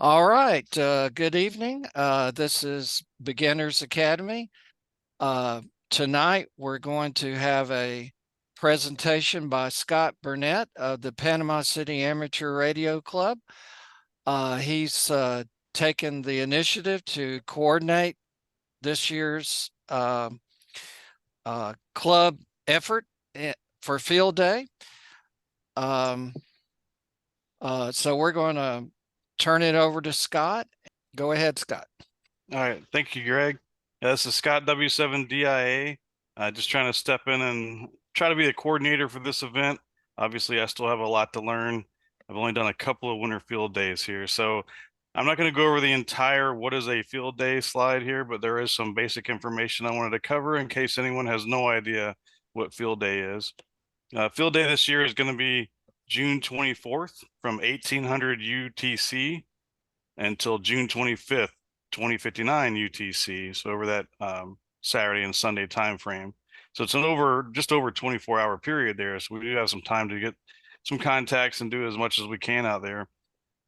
All right. Good evening. This is Beginners Academy. Uh, Tonight, we're going to have a presentation by Scott Burnett of the Panama City Amateur Radio Club. He's taken the initiative to coordinate this year's club effort for Field Day. Um, so we're going to turn it over to Scott. Go ahead, Scott. All right, thank you, Greg. This is Scott W7DIA. Just trying to step in and try to be the coordinator for this event. Obviously, I still have a lot to learn. I've only done a couple of winter field days here, so I'm not going to go over the entire what is a field day slide here, but there is some basic information I wanted to cover in case anyone has no idea what field day is. Field day this year is going to be June 24th from 1800 UTC until June 25th, 2059 UTC. So over that Saturday and Sunday time frame. So it's just over 24-hour period there. So we do have some time to get some contacts and do as much as we can out there.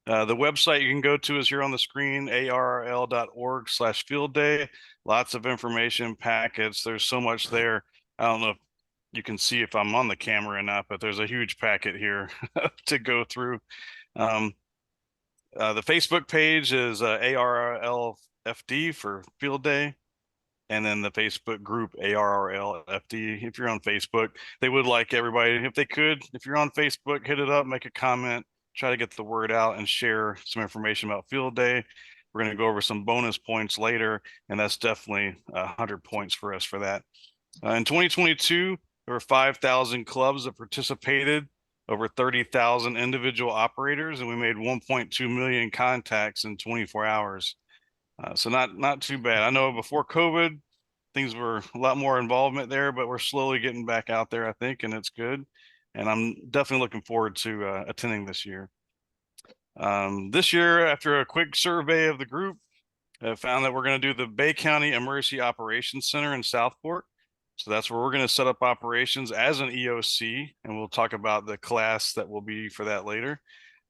The website you can go to is here on the screen, arrl.org/field day. Lots of information packets. There's so much there. I don't know if you can see if I'm on the camera or not, but there's a huge packet here to go through. The Facebook page is ARRLFD for Field Day, and then the Facebook group ARRLFD. If you're on Facebook, they would like everybody, if they could, if you're on Facebook, hit it up, make a comment, try to get the word out and share some information about Field Day. We're going to go over some bonus points later, and that's definitely 100 points for us for that. In 2022, there were 5,000 clubs that participated, over 30,000 individual operators, and we made 1.2 million contacts in 24 hours. So not too bad. I know before COVID, things were a lot more involvement there, but we're slowly getting back out there, I think, and it's good. And I'm definitely looking forward to attending this year. This year, after a quick survey of the group, I found that we're going to do the Bay County Emergency Operations Center in Southport. So that's where we're going to set up operations as an EOC, and we'll talk about the class that will be for that later.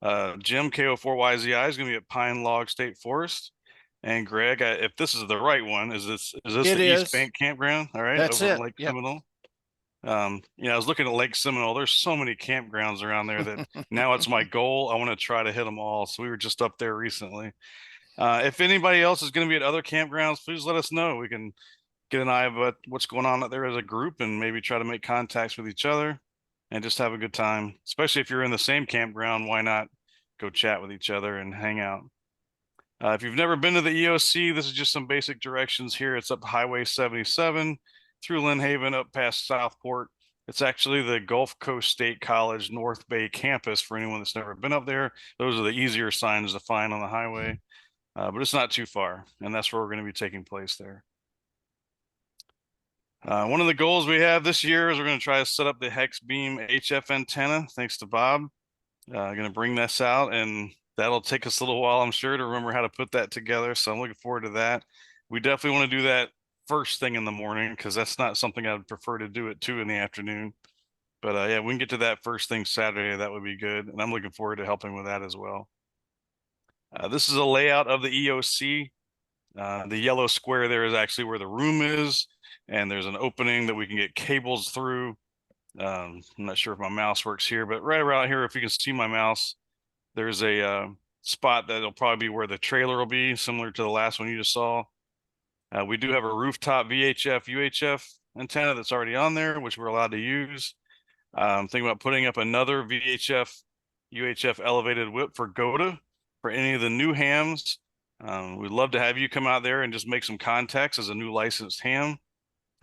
Jim, KO4YZI, is going to be at Pine Log State Forest. And Greg, if this is the right one, is this It the East is. Bank Campground? All right, That's over at it. Lake Yep. Seminole. I was looking at Lake Seminole. There's so many campgrounds around there that now it's my goal. I want to try to hit them all. So we were just up there recently. If anybody else is going to be at other campgrounds, please let us know. We can get an eye of what's going on out there as a group and maybe try to make contacts with each other and just have a good time. Especially if you're in the same campground, why not go chat with each other and hang out? If you've never been to the EOC, this is just some basic directions here. It's up Highway 77 through Lynn Haven up past Southport. It's actually the Gulf Coast State College North Bay campus for anyone that's never been up there. Those are the easier signs to find on the highway, but it's not too far, and that's where we're going to be taking place there. One of the goals we have this year is we're going to try to set up the hex beam HF antenna, thanks to Bob. Going to bring this out, and that'll take us a little while, I'm sure, to remember how to put that together. So I'm looking forward to that. We definitely want to do that first thing in the morning because that's not something I'd prefer to do at 2 in the afternoon. But yeah, we can get to that first thing Saturday. That would be good. And I'm looking forward to helping with that as well. This is a layout of the EOC. The yellow square there is actually where the room is, and there's an opening that we can get cables through. I'm not sure if my mouse works here, but right around here, if you can see my mouse, there's a spot that'll probably be where the trailer will be, similar to the last one you just saw. We do have a rooftop VHF, UHF antenna that's already on there, which we're allowed to use. Thinking about putting up another VHF, UHF elevated whip for GOTA for any of the new hams. We'd love to have you come out there and just make some contacts as a new licensed ham.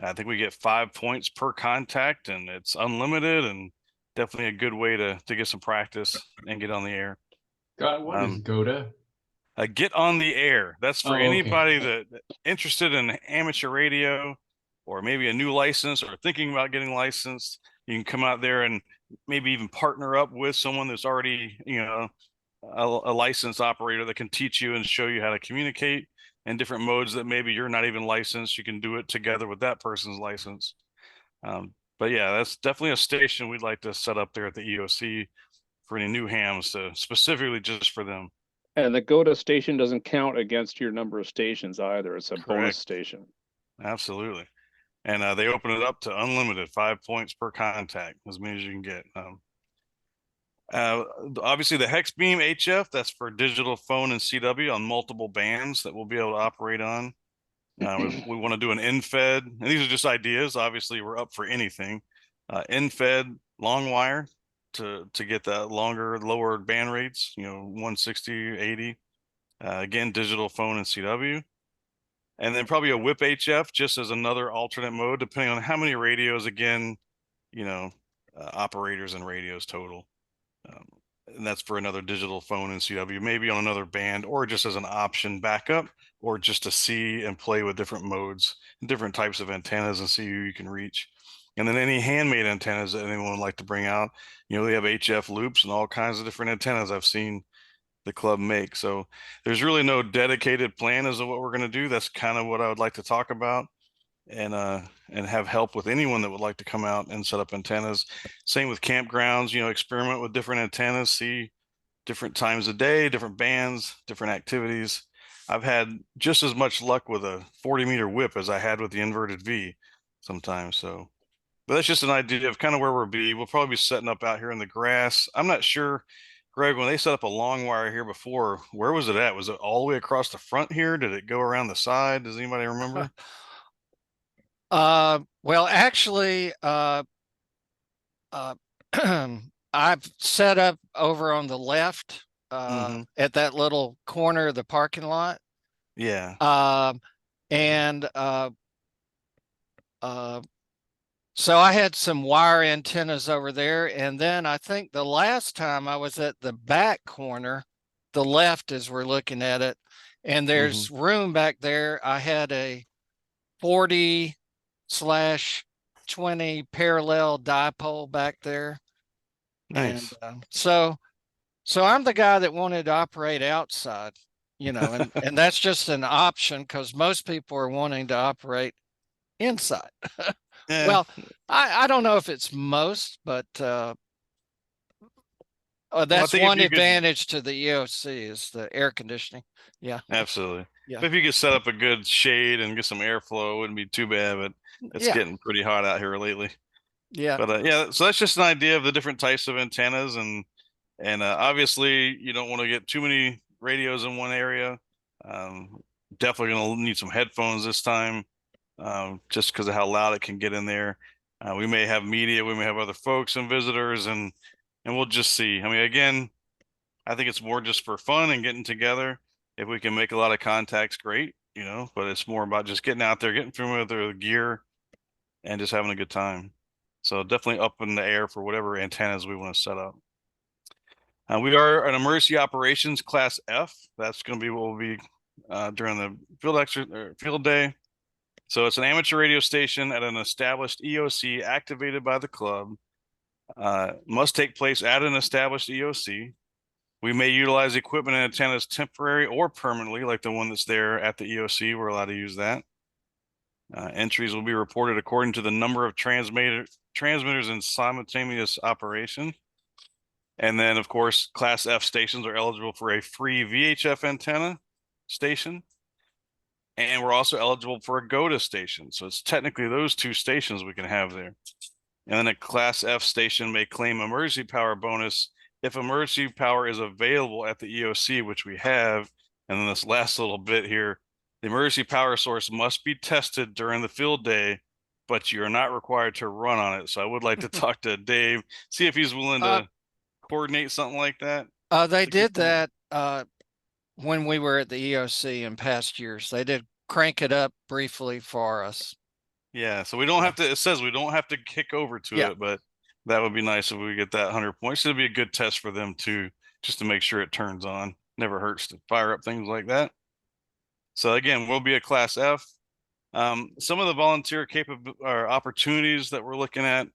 I think we get 5 points per contact, and it's unlimited and definitely a good way to get some practice and get on the air. God, what is GOTA? Get on the air. That's for Oh, okay. anybody that interested in amateur radio or maybe a new license or thinking about getting licensed. You can come out there and maybe even partner up with someone that's already, a licensed operator that can teach you and show you how to communicate in different modes that maybe you're not even licensed. You can do it together with that person's license. But yeah, that's definitely a station we'd like to set up there at the EOC for any new hams, specifically just for them. And the GOTA station doesn't count against your number of stations either. It's a bonus Correct. station. Absolutely. And they open it up to unlimited, 5 points per contact, as many as you can get. Obviously the hex beam HF, that's for digital phone and CW on multiple bands that we'll be able to operate on. We want to do an in-fed, and these are just ideas. Obviously we're up for anything. In-fed long wire to get that longer, lower band rates, 160, 80. Again, digital phone and CW. And then probably a whip HF just as another alternate mode, depending on how many radios, again, operators and radios total. And that's for another digital phone and CW, maybe on another band, or just as an option backup, or just to see and play with different modes, different types of antennas and see who you can reach. And then any handmade antennas that anyone would like to bring out, they have HF loops and all kinds of different antennas I've seen the club make. So there's really no dedicated plan as to what we're going to do. That's kind of what I would like to talk about and have help with anyone that would like to come out and set up antennas. Same with campgrounds, experiment with different antennas, see different times of day, different bands, different activities. I've had just as much luck with a 40-meter whip as I had with the inverted V sometimes. So, but that's just an idea of kind of where we'll be. We'll probably be setting up out here in the grass. I'm not sure, Greg, when they set up a long wire here before, where was it at? Was it all the way across the front here? Did it go around the side? Does anybody remember? Well, actually, I've set up over on the left, at that little corner of the parking lot. Yeah. So I had some wire antennas over there. And then I think the last time I was at the back corner, the left as we're looking at it, and there's room back there. I had a 40/20 parallel dipole back there. Nice. And so I'm the guy that wanted to operate outside, and that's just an option because most people are wanting to operate inside. Yeah. Well, I don't know if it's most, but that's one advantage to the EOC is the air conditioning. Yeah, absolutely. Yeah. But if you could set up a good shade and get some airflow, it wouldn't be too bad. But it's getting pretty hot out here lately. Yeah. But yeah, so that's just an idea of the different types of antennas, and obviously you don't want to get too many radios in one area. Definitely gonna need some headphones this time, just because of how loud it can get in there. We may have media, we may have other folks and visitors, and we'll just see. I mean, again, I think it's more just for fun and getting together. If we can make a lot of contacts, great, but it's more about just getting out there, getting familiar with the gear, and just having a good time. So definitely up in the air for whatever antennas we want to set up. We are an emergency operations class F. That's going to be what will be during the field day. So it's an amateur radio station at an established EOC activated by the club. Must take place at an established EOC. We may utilize equipment and antennas temporary or permanently, like the one that's there at the EOC. We're allowed to use that. Entries will be reported according to the number of transmitters in simultaneous operation. And then, of course, Class F stations are eligible for a free VHF antenna station. And we're also eligible for a GOTA station. So it's technically those two stations we can have there. And then a Class F station may claim emergency power bonus if emergency power is available at the EOC, which we have. And then this last little bit here, the emergency power source must be tested during the field day, but you're not required to run on it. So I would like to talk to Dave, see if he's willing to coordinate something like that. They did that when we were at the EOC in past years. They did crank it up briefly for us. Yeah, so we don't have to, it says we don't have to kick over to it, but that would be nice if we get that 100 points. It'd be a good test for them too, just to make sure it turns on. Never hurts to fire up things like that. So again, we'll be a Class F. Some of the volunteer opportunities that we're looking at,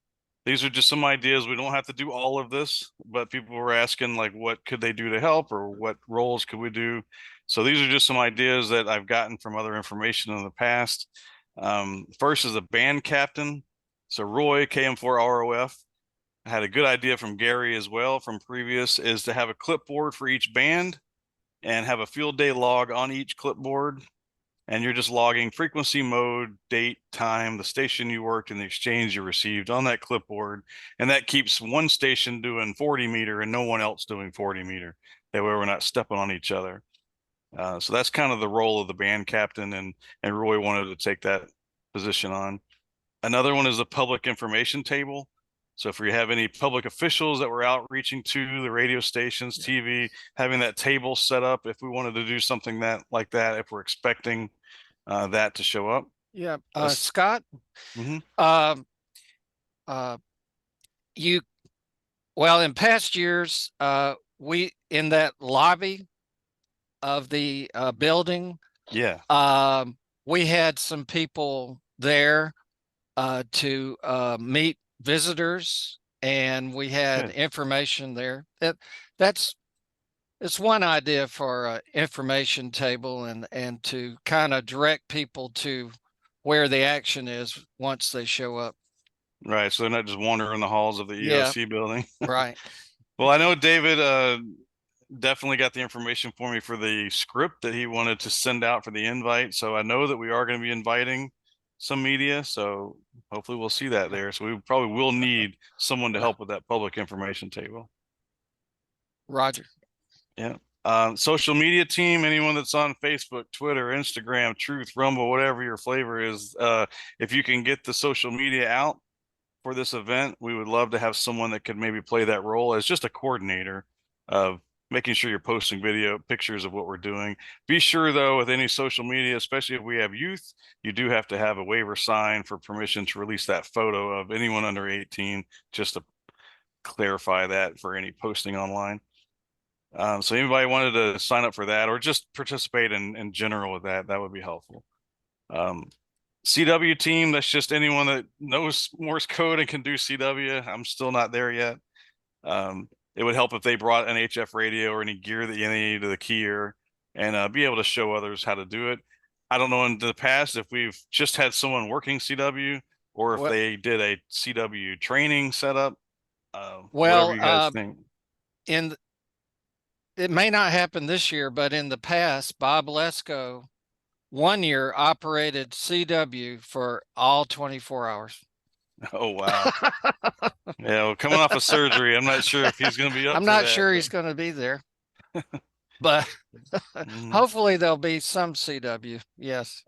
these are just some ideas. We don't have to do all of this, but people were asking like, what could they do to help, or what roles could we do? So these are just some ideas that I've gotten from other information in the past. First is a band captain. So Roy, KM4ROF, had a good idea from Gary as well from previous, is to have a clipboard for each band and have a field day log on each clipboard. And you're just logging frequency, mode, date, time, the station you worked, and the exchange you received on that clipboard. And that keeps one station doing 40 meter and no one else doing 40 meter. That way we're not stepping on each other. So that's kind of the role of the band captain, and Roy wanted to take that position on. Another one is the public information table. So if we have any public officials that we're outreaching to, the radio stations, TV, having that table set up if we wanted to do something like that, if we're expecting that to show up. Yeah. Scott, Mm-hmm. Well, in past years, we, in that lobby of the building, we had some people there to meet visitors, and we had information there. It's one idea for an information table, and to kind of direct people to where the action is once they show up. Right. So they're not just wandering the halls of the EOC building. Right. Well, I know David definitely got the information for me for the script that he wanted to send out for the invite. So I know that we are going to be inviting some media. So hopefully we'll see that there. So we probably will need someone to help with that public information table. Roger. Yeah. Social media team, anyone that's on Facebook, Twitter, Instagram, Truth, Rumble, whatever your flavor is, if you can get the social media out for this event, we would love to have someone that could maybe play that role as just a coordinator of making sure you're posting video pictures of what we're doing. Be sure though, with any social media, especially if we have youth, you do have to have a waiver sign for permission to release that photo of anyone under 18, just to clarify that for any posting online. So anybody wanted to sign up for that or just participate in general with that, that would be helpful. CW team, that's just anyone that knows Morse code and can do CW. I'm still not there yet. It would help if they brought an HF radio or any gear that you need to the keyer, and be able to show others how to do it. I don't know in the past if we've just had someone working CW or if they did a CW training setup. Whatever you guys think. It may not happen this year, but in the past, Bob Lesko 1 year operated CW for all 24 hours. Oh, wow. Yeah, well, coming off of surgery, I'm not sure if he's going to be up. I'm not sure he's going to be there, but hopefully there'll be some CW. Yes.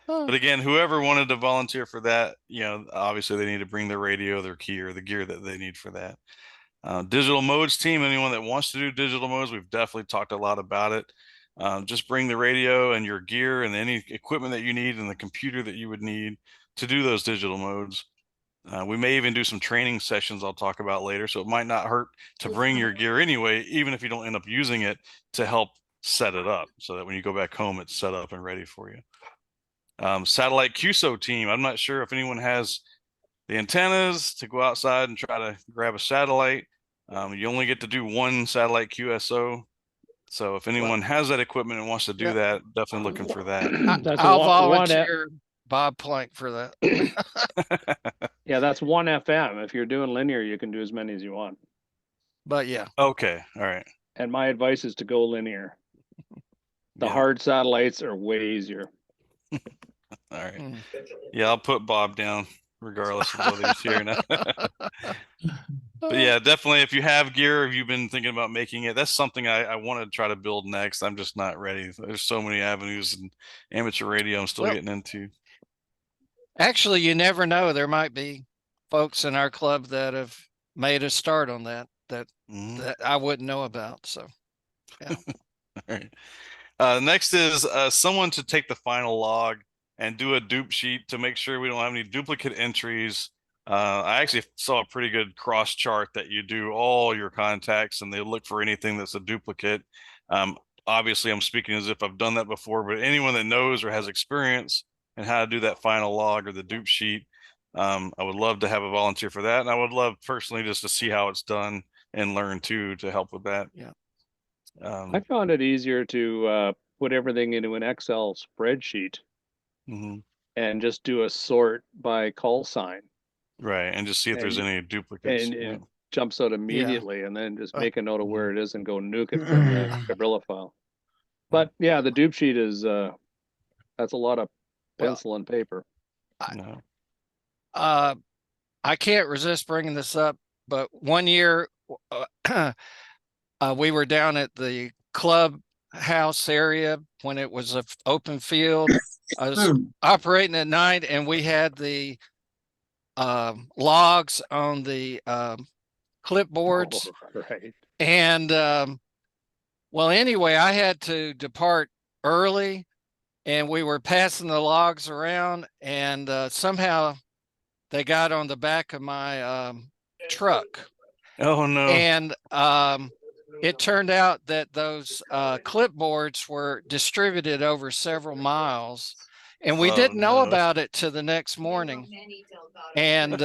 But again, whoever wanted to volunteer for that, obviously they need to bring their radio, their key, or the gear that they need for that. Digital modes team, anyone that wants to do digital modes, we've definitely talked a lot about it. Just bring the radio and your gear and any equipment that you need and the computer that you would need to do those digital modes. We may even do some training sessions I'll talk about later, so it might not hurt to bring your gear anyway, even if you don't end up using it, to help set it up so that when you go back home, it's set up and ready for you. Satellite QSO team, I'm not sure if anyone has the antennas to go outside and try to grab a satellite. You only get to do one satellite QSO. So if anyone has that equipment and wants to do that, definitely looking for that. I'll volunteer Bob Plank for that. Yeah, that's one FM. If you're doing linear, you can do as many as you want. But yeah. Okay. All right. And my advice is to go linear. The hard satellites are way easier. All right. Yeah, I'll put Bob down regardless of whether he's here or not. But yeah, definitely if you have gear, if you've been thinking about making it, that's something I want to try to build next. I'm just not ready. There's so many avenues in amateur radio I'm still getting into. Actually, you never know. There might be folks in our club that have made a start on that I wouldn't know about. So yeah. All right. Next is someone to take the final log and do a dupe sheet to make sure we don't have any duplicate entries. I actually saw a pretty good cross chart that you do all your contacts and they look for anything that's a duplicate. Obviously, I'm speaking as if I've done that before, but anyone that knows or has experience in how to do that final log or the dupe sheet, I would love to have a volunteer for that. And I would love personally just to see how it's done and learn too to help with that. Yeah. I found it easier to put everything into an Excel spreadsheet and just do a sort by call sign. Right, and just see if there's any duplicates. jumps out immediately, and then just make a note of where it is and go nuke it from the Cabrilla file. But yeah, the dupe sheet is that's a lot of pencil and paper. I can't resist bringing this up, but one year we were down at the clubhouse area when it was an open field. I was operating at night, and we had the logs on the clipboards. Oh, right. And well, anyway, I had to depart early, and we were passing the logs around, and somehow they got on the back of my truck. Oh no. And it turned out that those clipboards were distributed over several miles, and we didn't know about it till the next morning. And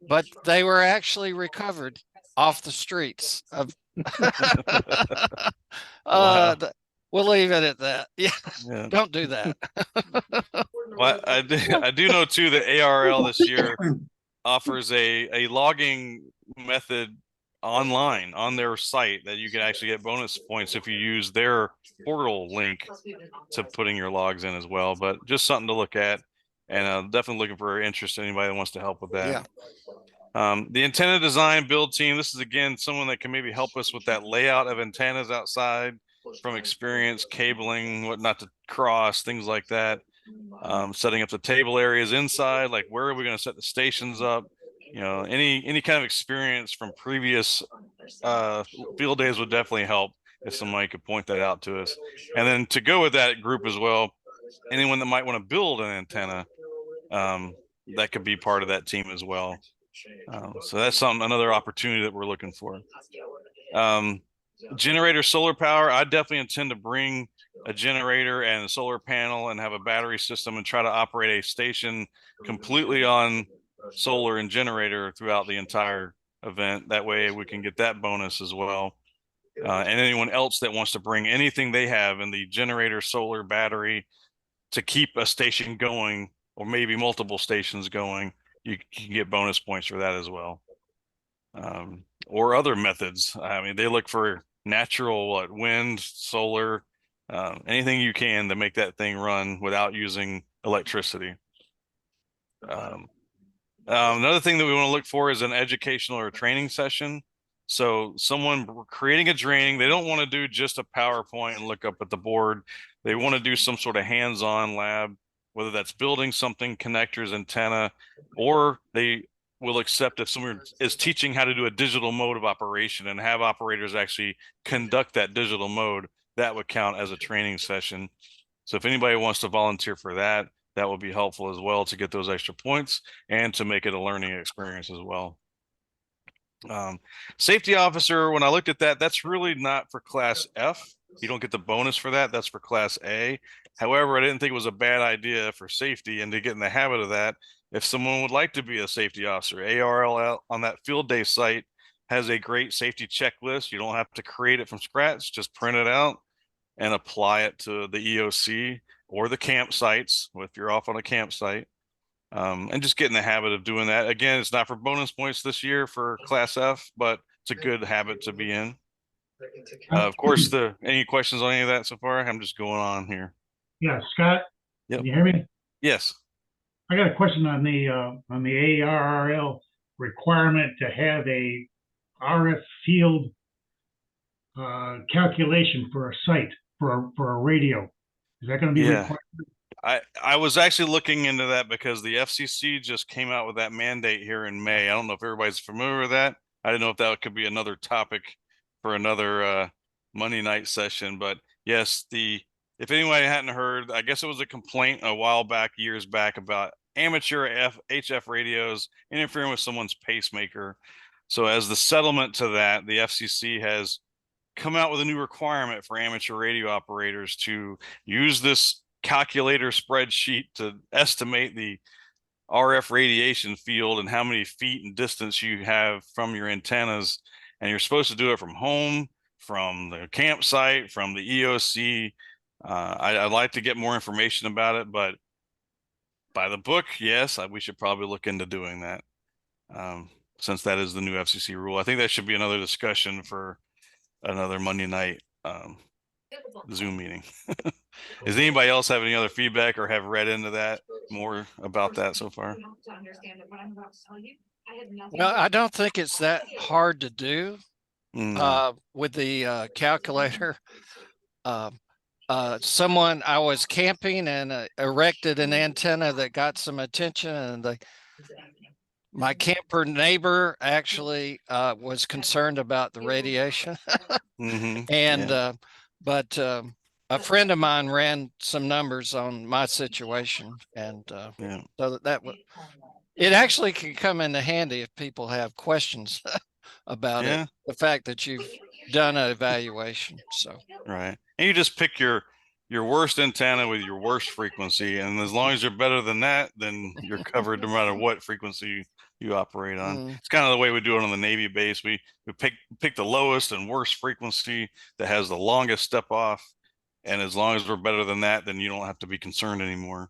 but they were actually recovered off the streets of Wow. We'll leave it at that. Yeah. Don't do that. Well, I do know too that ARRL this year offers a logging method online on their site that you can actually get bonus points if you use their portal link to putting your logs in as well. But just something to look at, and definitely looking for interest in anybody that wants to help with that. Yeah. The antenna design build team, this is again someone that can maybe help us with that layout of antennas outside from experience, cabling, what not to cross, things like that. Setting up the table areas inside, like where are we going to set the stations up? You know, any kind of experience from previous field days would definitely help if somebody could point that out to us. And then to go with that group as well, anyone that might want to build an antenna, that could be part of that team as well. So that's another opportunity that we're looking for. Generator solar power, I definitely intend to bring a generator and a solar panel and have a battery system and try to operate a station completely on solar and generator throughout the entire event. That way we can get that bonus as well. And anyone else that wants to bring anything they have in the generator, solar, battery to keep a station going, or maybe multiple stations going, you can get bonus points for that as well. Or other methods. I mean, they look for natural wind, solar, anything you can to make that thing run without using electricity. Another thing that we want to look for is an educational or training session. So someone creating a training, they don't want to do just a PowerPoint and look up at the board. They want to do some sort of hands-on lab, whether that's building something, connectors, antenna, or they will accept if someone is teaching how to do a digital mode of operation and have operators actually conduct that digital mode, that would count as a training session. So if anybody wants to volunteer for that, that will be helpful as well to get those extra points and to make it a learning experience as well. Safety officer, when I looked at that, that's really not for class F. You don't get the bonus for that. That's for class A. However, I didn't think it was a bad idea for safety and to get in the habit of that. If someone would like to be a safety officer, ARRL on that field day site has a great safety checklist. You don't have to create it from scratch, just print it out and apply it to the EOC or the campsites if you're off on a campsite. And just get in the habit of doing that. Again, it's not for bonus points this year for class F, but it's a good habit to be in. Of course, any questions on any of that so far? I'm just going on here. Yeah, Scott, Yep. Can you hear me? Yes. I got a question on the ARRL requirement to have a RF field calculation for a site for a radio. Is that going to be required? I was actually looking into that because the FCC just came out with that mandate here in May. I don't know if everybody's familiar with that. I didn't know if that could be another topic for another Monday night session, but yes, if anybody hadn't heard, I guess it was a complaint a while back, years back, about amateur HF radios interfering with someone's pacemaker. So as the settlement to that, the FCC has come out with a new requirement for amateur radio operators to use this calculator spreadsheet to estimate the RF radiation field and how many feet and distance you have from your antennas. And you're supposed to do it from home, from the campsite, from the EOC. I'd like to get more information about it, but by the book, yes, we should probably look into doing that. since that is the new FCC rule. I think that should be another discussion for another Monday night Zoom meeting. Does anybody else have any other feedback or have read into that more about that so far? Well, I don't think it's that hard to do with the calculator. Someone, I was camping and erected an antenna that got some attention, and my camper neighbor actually was concerned about the radiation. And but a friend of mine ran some numbers on my situation, and so that it actually can come into handy if people have questions about it. The fact that you've done an evaluation. So right, and you just pick your worst antenna with your worst frequency, and as long as you're better than that, then you're covered no matter what frequency you operate on. It's kind of the way we do it on the Navy base. We pick the lowest and worst frequency that has the longest step off, and as long as we're better than that, then you don't have to be concerned anymore.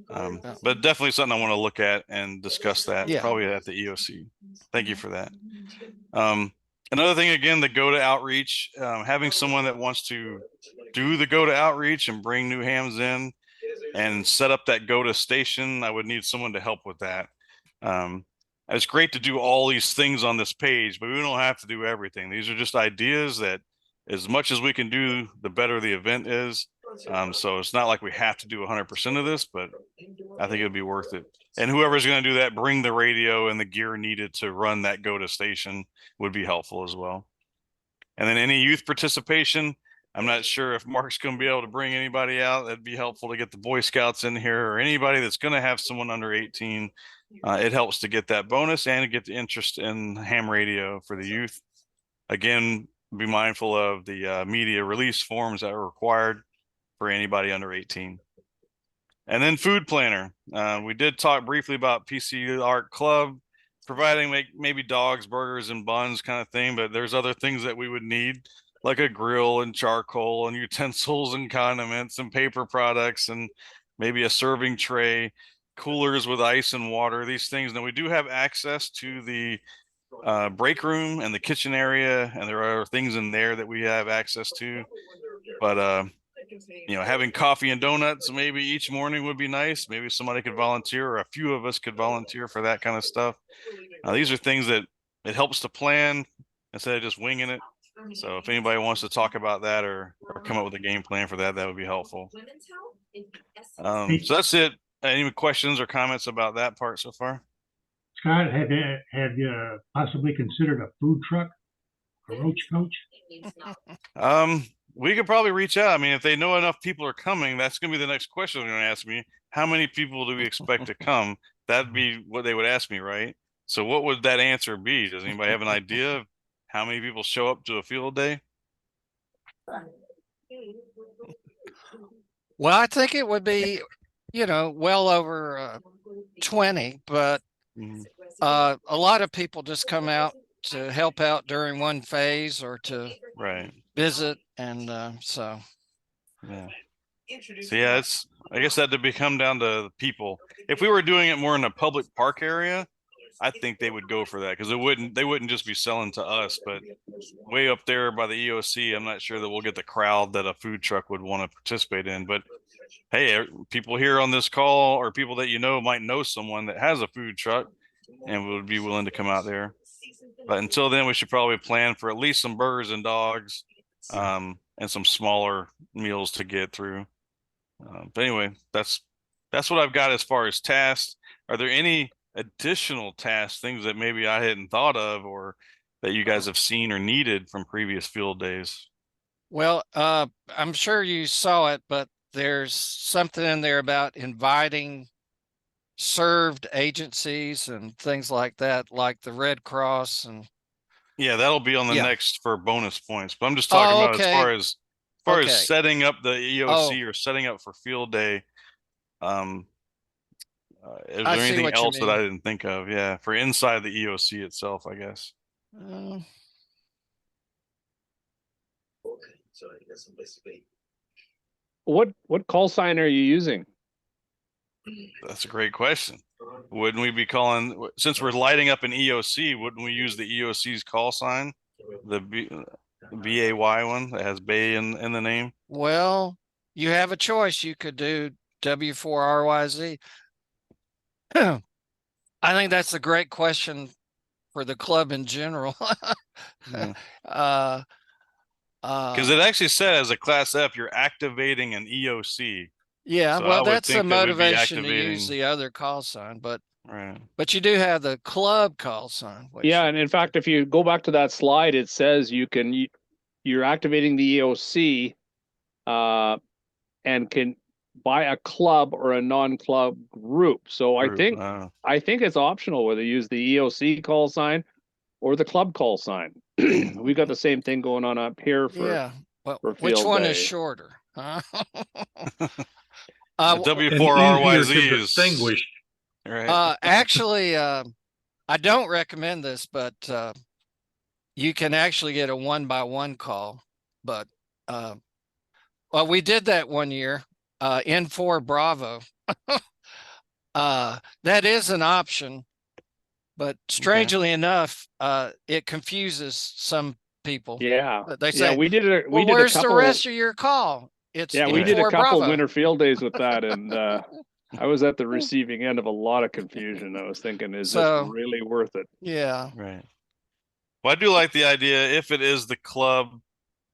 But definitely something I want to look at and discuss that probably at the EOC. Thank you for that. Another thing, again, the go to outreach, having someone that wants to do the go to outreach and bring new hams in and set up that go to station, I would need someone to help with that. It's great to do all these things on this page, but we don't have to do everything. These are just ideas that as much as we can do, the better the event is. So it's not like we have to do 100% of this, but I think it'd be worth it. And whoever's going to do that, bring the radio and the gear needed to run that go to station would be helpful as well. And then any youth participation, I'm not sure if Mark's going to be able to bring anybody out. That'd be helpful to get the Boy Scouts in here or anybody that's going to have someone under 18. It helps to get that bonus and to get the interest in ham radio for the youth. Again, be mindful of the media release forms that are required for anybody under 18. And then food planner. We did talk briefly about PC ARC Club, providing maybe dogs, burgers, and buns kind of thing, but there's other things that we would need, like a grill and charcoal and utensils and condiments and paper products and maybe a serving tray, coolers with ice and water, these things. Now we do have access to the break room and the kitchen area, and there are things in there that we have access to, but having coffee and donuts maybe each morning would be nice. Maybe somebody could volunteer, or a few of us could volunteer for that kind of stuff. These are things that it helps to plan instead of just winging it. So if anybody wants to talk about that or come up with a game plan for that, that would be helpful. So that's it. Any questions or comments about that part so far? Scott, have you possibly considered a food truck, a roach coach? We could probably reach out. I mean, if they know enough people are coming, that's going to be the next question they're going to ask me. How many people do we expect to come? That'd be what they would ask me, right? So what would that answer be? Does anybody have an idea of how many people show up to a field day? Well, I think it would be, well over 20, but a lot of people just come out to help out during one phase or to visit, and so I guess that would come down to the people. If we were doing it more in a public park area, I think they would go for that, because they wouldn't just be selling to us, but way up there by the EOC, I'm not sure that we'll get the crowd that a food truck would want to participate in. But hey, people here on this call or people that might know someone that has a food truck and would be willing to come out there. But until then, we should probably plan for at least some burgers and dogs, and some smaller meals to get through. But anyway, that's what I've got as far as tasks. Are there any additional tasks, things that maybe I hadn't thought of or that you guys have seen or needed from previous field days? Well, I'm sure you saw it, but there's something in there about inviting served agencies and things like that, like the Red Cross. And that'll be on the next for bonus points, but I'm just talking about as far as setting up the EOC or setting up for field day. Is there anything else that I didn't think of? Yeah, for inside the EOC itself, I guess. What call sign are you using? That's a great question. wouldn't we be calling, since we're lighting up an EOC, wouldn't we use the EOC's call sign? The BAY one that has Bay in the name? Well, you have a choice. You could do W4RYZ. I think that's a great question for the club in general. Yeah. Because it actually said as a Class F, you're activating an EOC. yeah, So I well, would that's the think that we'd be motivation to use activating- the other call sign, but Right. you do have the club call sign. Which, Yeah, and in fact, if you go back to that slide, it says you're activating the EOC, and can buy a club or a non-club group. So I think it's optional whether you use the EOC call sign or the club call sign. We got the same thing going on up here for yeah, but for which field one day. is shorter? Huh? W4RYZ easier to is distinguish. right. Actually, I don't recommend this, but you can actually get a 1-by-1 call. But well, we did that one year. N4 Bravo. That is an option, but strangely enough, it confuses some people. Yeah, They say, we did it. well, where's the rest of your call? It's we did a N4 couple Bravo. winter field days with that, and I was at the receiving end of a lot of confusion. I was thinking, is this really worth it? Yeah. Right. Well, I do like the idea. If it is the club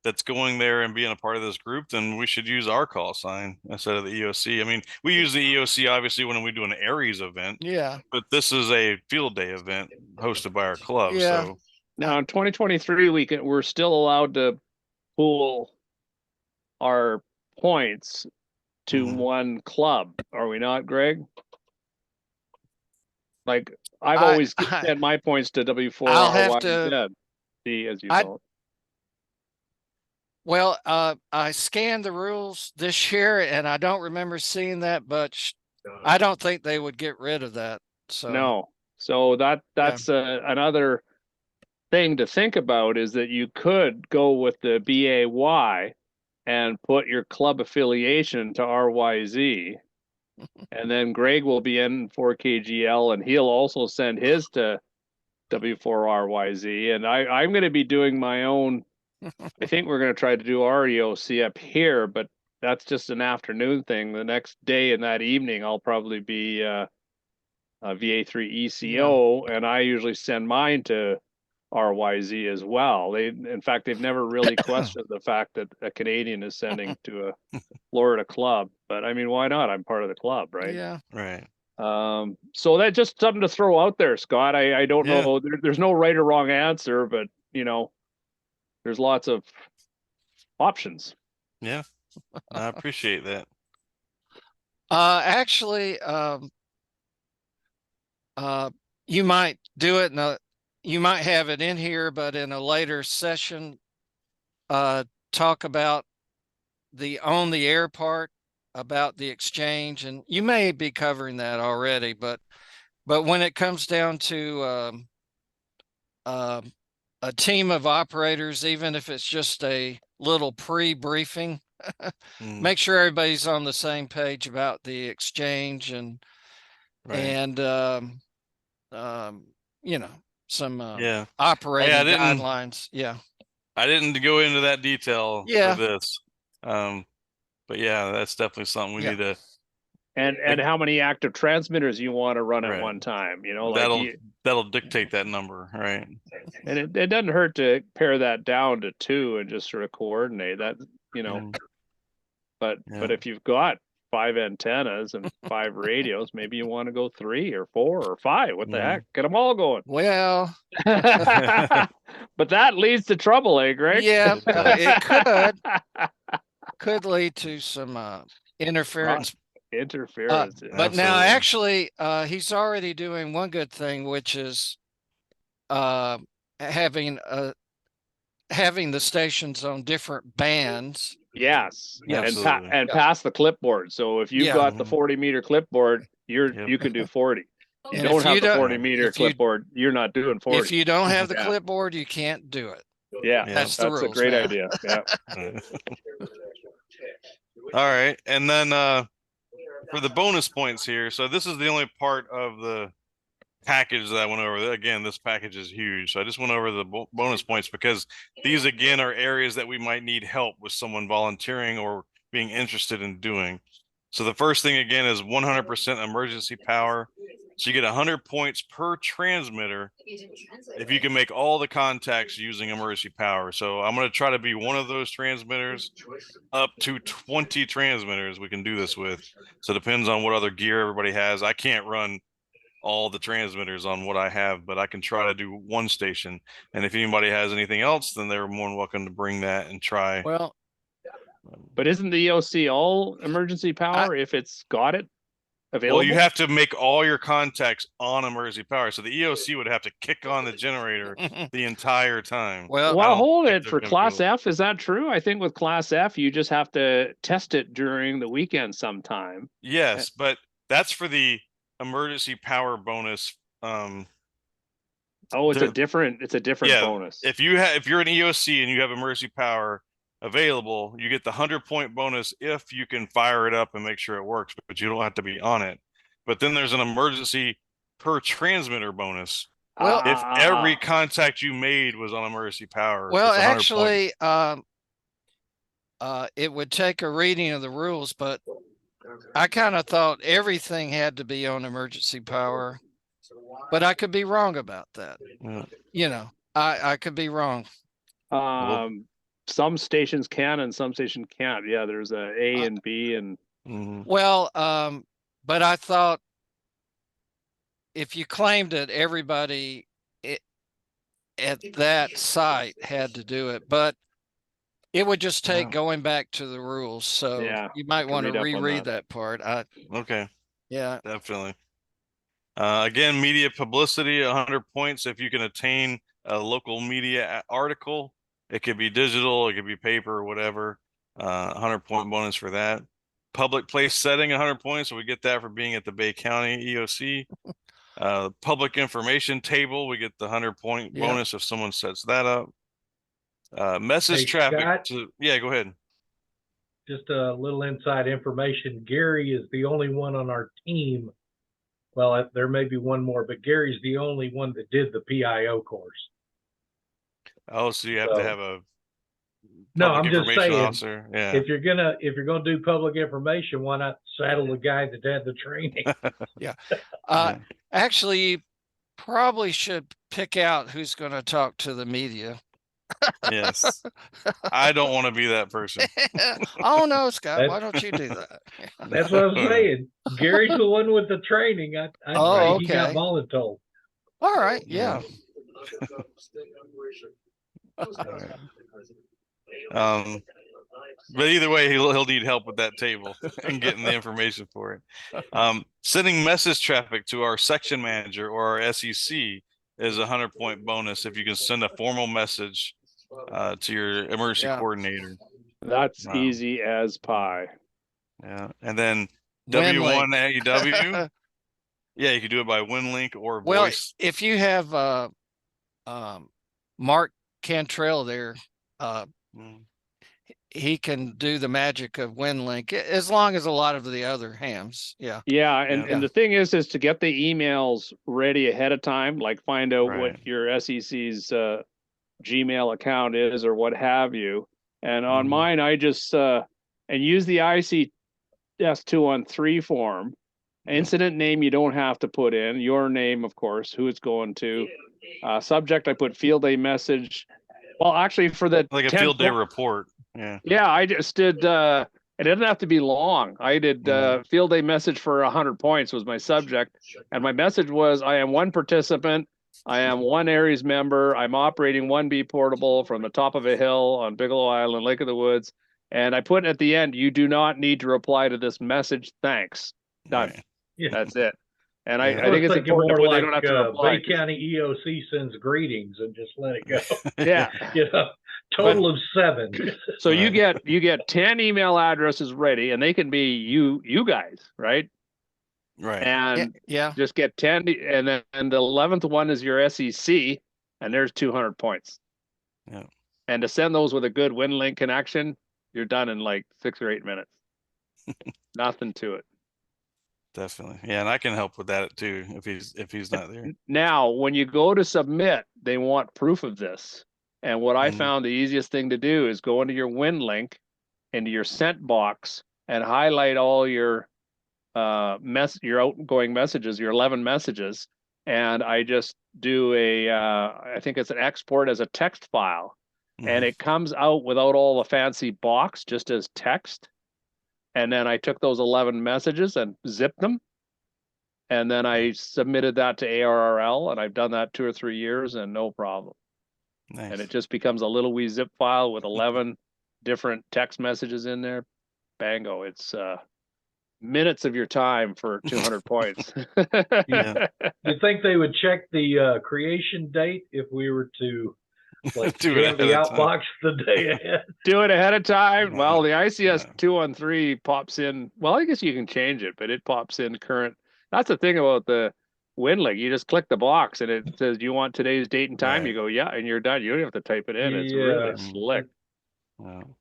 that's going there and being a part of this group, then we should use our call sign instead of the EOC. I mean, we use the EOC obviously when we do an Aries event. Yeah. But this is a field day event hosted by our club. Yeah. So Now in 2023, we're still allowed to pool our points to one club, are we not, Greg? Like I've always sent my points to W4RYZ, as you call it. Well, I scanned the rules this year and I don't remember seeing that, but I don't think they would get rid of that. So no, so that's another thing to think about, is that you could go with the BAY and put your club affiliation to RYZ, and then Greg will be in for KGL, and he'll also send his to W4RYZ, and I'm going to be doing my own. I think we're going to try to do our EOC up here, but that's just an afternoon thing. The next day and that evening, I'll probably be VA3 ECO, and I usually send mine to RYZ as well. In fact, they've never really questioned the fact that a Canadian is sending to a Florida club. But I mean, why not? I'm part of the club, right? Yeah. right. So that's just something to throw out there, Scott. I don't know. There's no right or wrong answer, but there's lots of options. Yeah, I appreciate that. Actually, you might do it you might have it in here, but in a later session, talk about the on the air part, about the exchange, and you may be covering that already, but when it comes down to a team of operators, even if it's just a little pre-briefing, make sure everybody's on the same page about the exchange and some operating guidelines. Yeah. I didn't go into that detail for this. But yeah, that's definitely something we need to. And how many active transmitters you want to run at one time, that'll dictate that number, right? And it doesn't hurt to pare that down to 2 and just sort of coordinate that, But if you've got 5 antennas and 5 radios, maybe you want to go 3 or 4 or 5. What the heck? Get them all going. Well, but that leads to trouble, eh, Greg? Yeah, it could lead to some interference. But now actually he's already doing one good thing, which is having the stations on different bands. Yes, and pass the clipboard. So if you've got the 40-meter clipboard, you can do 40. You don't have the 40-meter clipboard, you're not doing 40. If you don't have the clipboard, you can't do it. Yeah, that's the rules, a great idea. Yeah. All right, and then for the bonus points here, so this is the only part of the package that I went over. Again, this package is huge. So I just went over the bonus points because these, again, are areas that we might need help with someone volunteering or being interested in doing. So the first thing, again, is 100% emergency power. So you get 100 points per transmitter if you can make all the contacts using emergency power. So I'm going to try to be one of those transmitters. Up to 20 transmitters we can do this with. So it depends on what other gear everybody has. I can't run all the transmitters on what I have, but I can try to do one station. And if anybody has anything else, then they're more than welcome to bring that and try. Well, But isn't the EOC all emergency power if it's got it available? Well, you have to make all your contacts on emergency power. So the EOC would have to kick on the generator the entire time. well, hold it. For Class F, is that true? I think with Class F, you just have to test it during the weekend sometime. Yes, but that's for the emergency power bonus. Oh, it's a different bonus. If you're an EOC and you have emergency power available, you get the 100-point bonus if you can fire it up and make sure it works, but you don't have to be on it. But then there's an emergency per transmitter bonus. Well, if every contact you made was on emergency power. Well, actually, it would take a reading of the rules, but I kind of thought everything had to be on emergency power, but I could be wrong about that. Yeah. You know, I could be wrong. Some stations can and some stations can't. Yeah, there's A and B and. Well, but I thought if you claimed it, everybody at that site had to do it, but it would just take going back to the rules. So you might want to reread that part. Okay. Yeah, definitely. Again, media publicity, 100 points if you can attain a local media article. It could be digital, it could be paper, or whatever. 100-point bonus for that. Public place setting, 100 points. So we get that for being at the Bay County EOC. Public information table, we get the 100-point bonus if someone sets that up. Message traffic. Scott, yeah, go ahead. Just a little inside information. Gary is the only one on our team. Well, there may be one more, but Gary's the only one that did the PIO course. Oh, so you have to have a no, I'm just saying, officer. Yeah. if you're gonna do public information, why not saddle the guy that had the training? Actually, you probably should pick out who's going to talk to the media. Yes. I don't want to be that person. Oh no, Scott, why don't you do that? That's what I'm saying. Gary's the one with the training. He got voluntold. All right, yeah. But either way, he'll need help with that table and getting the information for it. Sending message traffic to our section manager or our SEC is a 100-point bonus if you can send a formal message to your emergency coordinator. That's easy as pie. Yeah, and then W1AEW. Yeah, you can do it by WinLink or voice. Well, if you have Mark Cantrell there, he can do the magic of WinLink as long as a lot of the other hams. Yeah. And the thing is to get the emails ready ahead of time, like find out what your SEC's Gmail account is or what have you. And on mine, I just and use the ICS-213 form. Incident name you don't have to put in. Your name, of course, who it's going to. Subject, I put field day message. Well, actually, for the like a field day report. Yeah, I just did. It didn't have to be long. I did field day message for 100 points was my subject, and my message was: I am one participant. I am one ARRS member. I'm operating 1B portable from the top of a hill on Bigelow Island, Lake of the Woods. And I put at the end, you do not need to reply to this message. Thanks. Done. Right. Yeah. That's it. And I think it's important more they don't have to reply. Bay County EOC sends greetings and just let it go. Yeah. Total of 7. So you get 10 email addresses ready, and they can be you guys, right? Right. And just get 10, and then the 11th one is your SEC, and there's 200 points. Yeah. And to send those with a good WinLink connection, you're done in like 6 or 8 minutes. Nothing to it. Definitely. Yeah, and I can help with that too if he's not there. Now, when you go to submit, they want proof of this. And what I Mhm. found the easiest thing to do is go into your Win link, into your sent box, and highlight all your your outgoing messages, your 11 messages, and I just do I think it's an export as a text file, and Mhm. it comes out without all the fancy box, just as text. And then I took those 11 messages and zipped them, and then I submitted that to ARRL, and I've done that 2 or 3 years and no problem. Nice. And it just becomes a little wee zip file with 11 different text messages in there. Bango. It's minutes of your time for 200 points. Yeah. You think they would check the creation date if we were to like Do it jam the ahead of time. outbox the day ahead? Do it ahead of time. Well, the ICS Yeah. 213 pops in. Well, I guess you can change it, but it pops in current. That's the thing about the WinLink. You just click the box and it says, "Do you want today's date and time?" Right. You go, "Yeah," and you're done. You don't have to type it in. It's Yeah. really slick. Wow.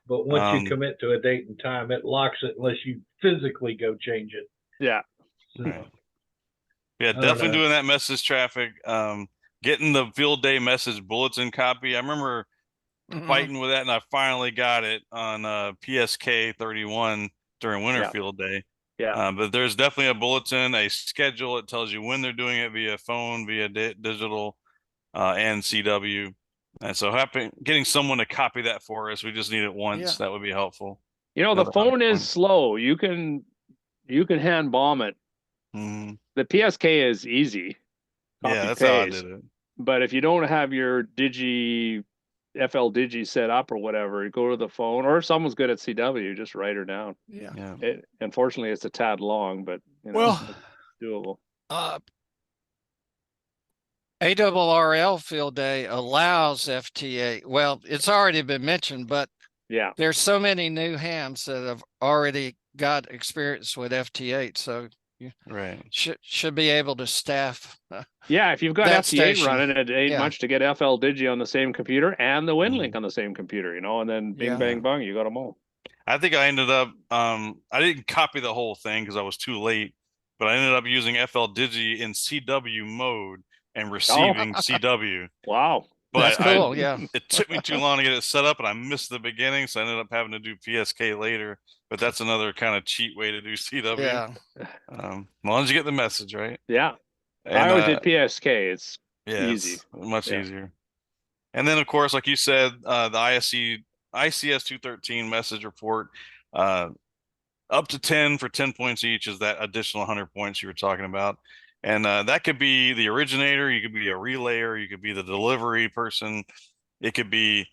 But once you Um, commit to a date and time, it locks it unless you physically go change it. Yeah. So, Right. Yeah, don't definitely know. doing that message traffic. Getting the field day message bulletin copy. I remember Mhm. fighting with that, and I finally got it on PSK 31 during winter Yeah. field day. Yeah. But there's definitely a bulletin, a schedule. It tells you when they're doing it via phone, via digital, and CW. And so getting someone to copy that for us, we just need it once. Yeah. That would be helpful. You know, the Another 100 phone is points. slow. You can hand bomb it. Mhm. The PSK is easy. Yeah, Copy that's how I paste. did it. But if you don't have your FL Digi set up or whatever, go to the phone, or if someone's good at CW, just write her down. Yeah. Yeah. Unfortunately, it's a tad long, but you know, Well, it's doable. ARRL field day allows FTA. Well, it's already been mentioned, but Yeah. there's so many new hams that have already got experience with FT8, so you Right. should be able to staff. Yeah, if you've got That FT8 station. running, it ain't Yeah. much to get FL Digi on the same computer and the WinLink Mhm. on the same computer, you know, and then bing, Yeah. bang, bang, you got them all. I think I ended up I didn't copy the whole thing because I was too late, but I ended up using FL Digi in CW mode and receiving CW. Wow. That's But cool. Yeah. it took me too long to get it set up, and I missed the beginning, so I ended up having to do PSK later. But that's another kind of cheat way to do CW. Yeah. As long as you get the message right. Yeah. And I always did PSK. It's yeah, easy. it's much Yeah. easier. And then, of course, like you said, the ICS 213 message report, up to 10 for 10 points each is that additional 100 points you were talking about. And that could be the originator, you could be a relayer, you could be the delivery person, it could be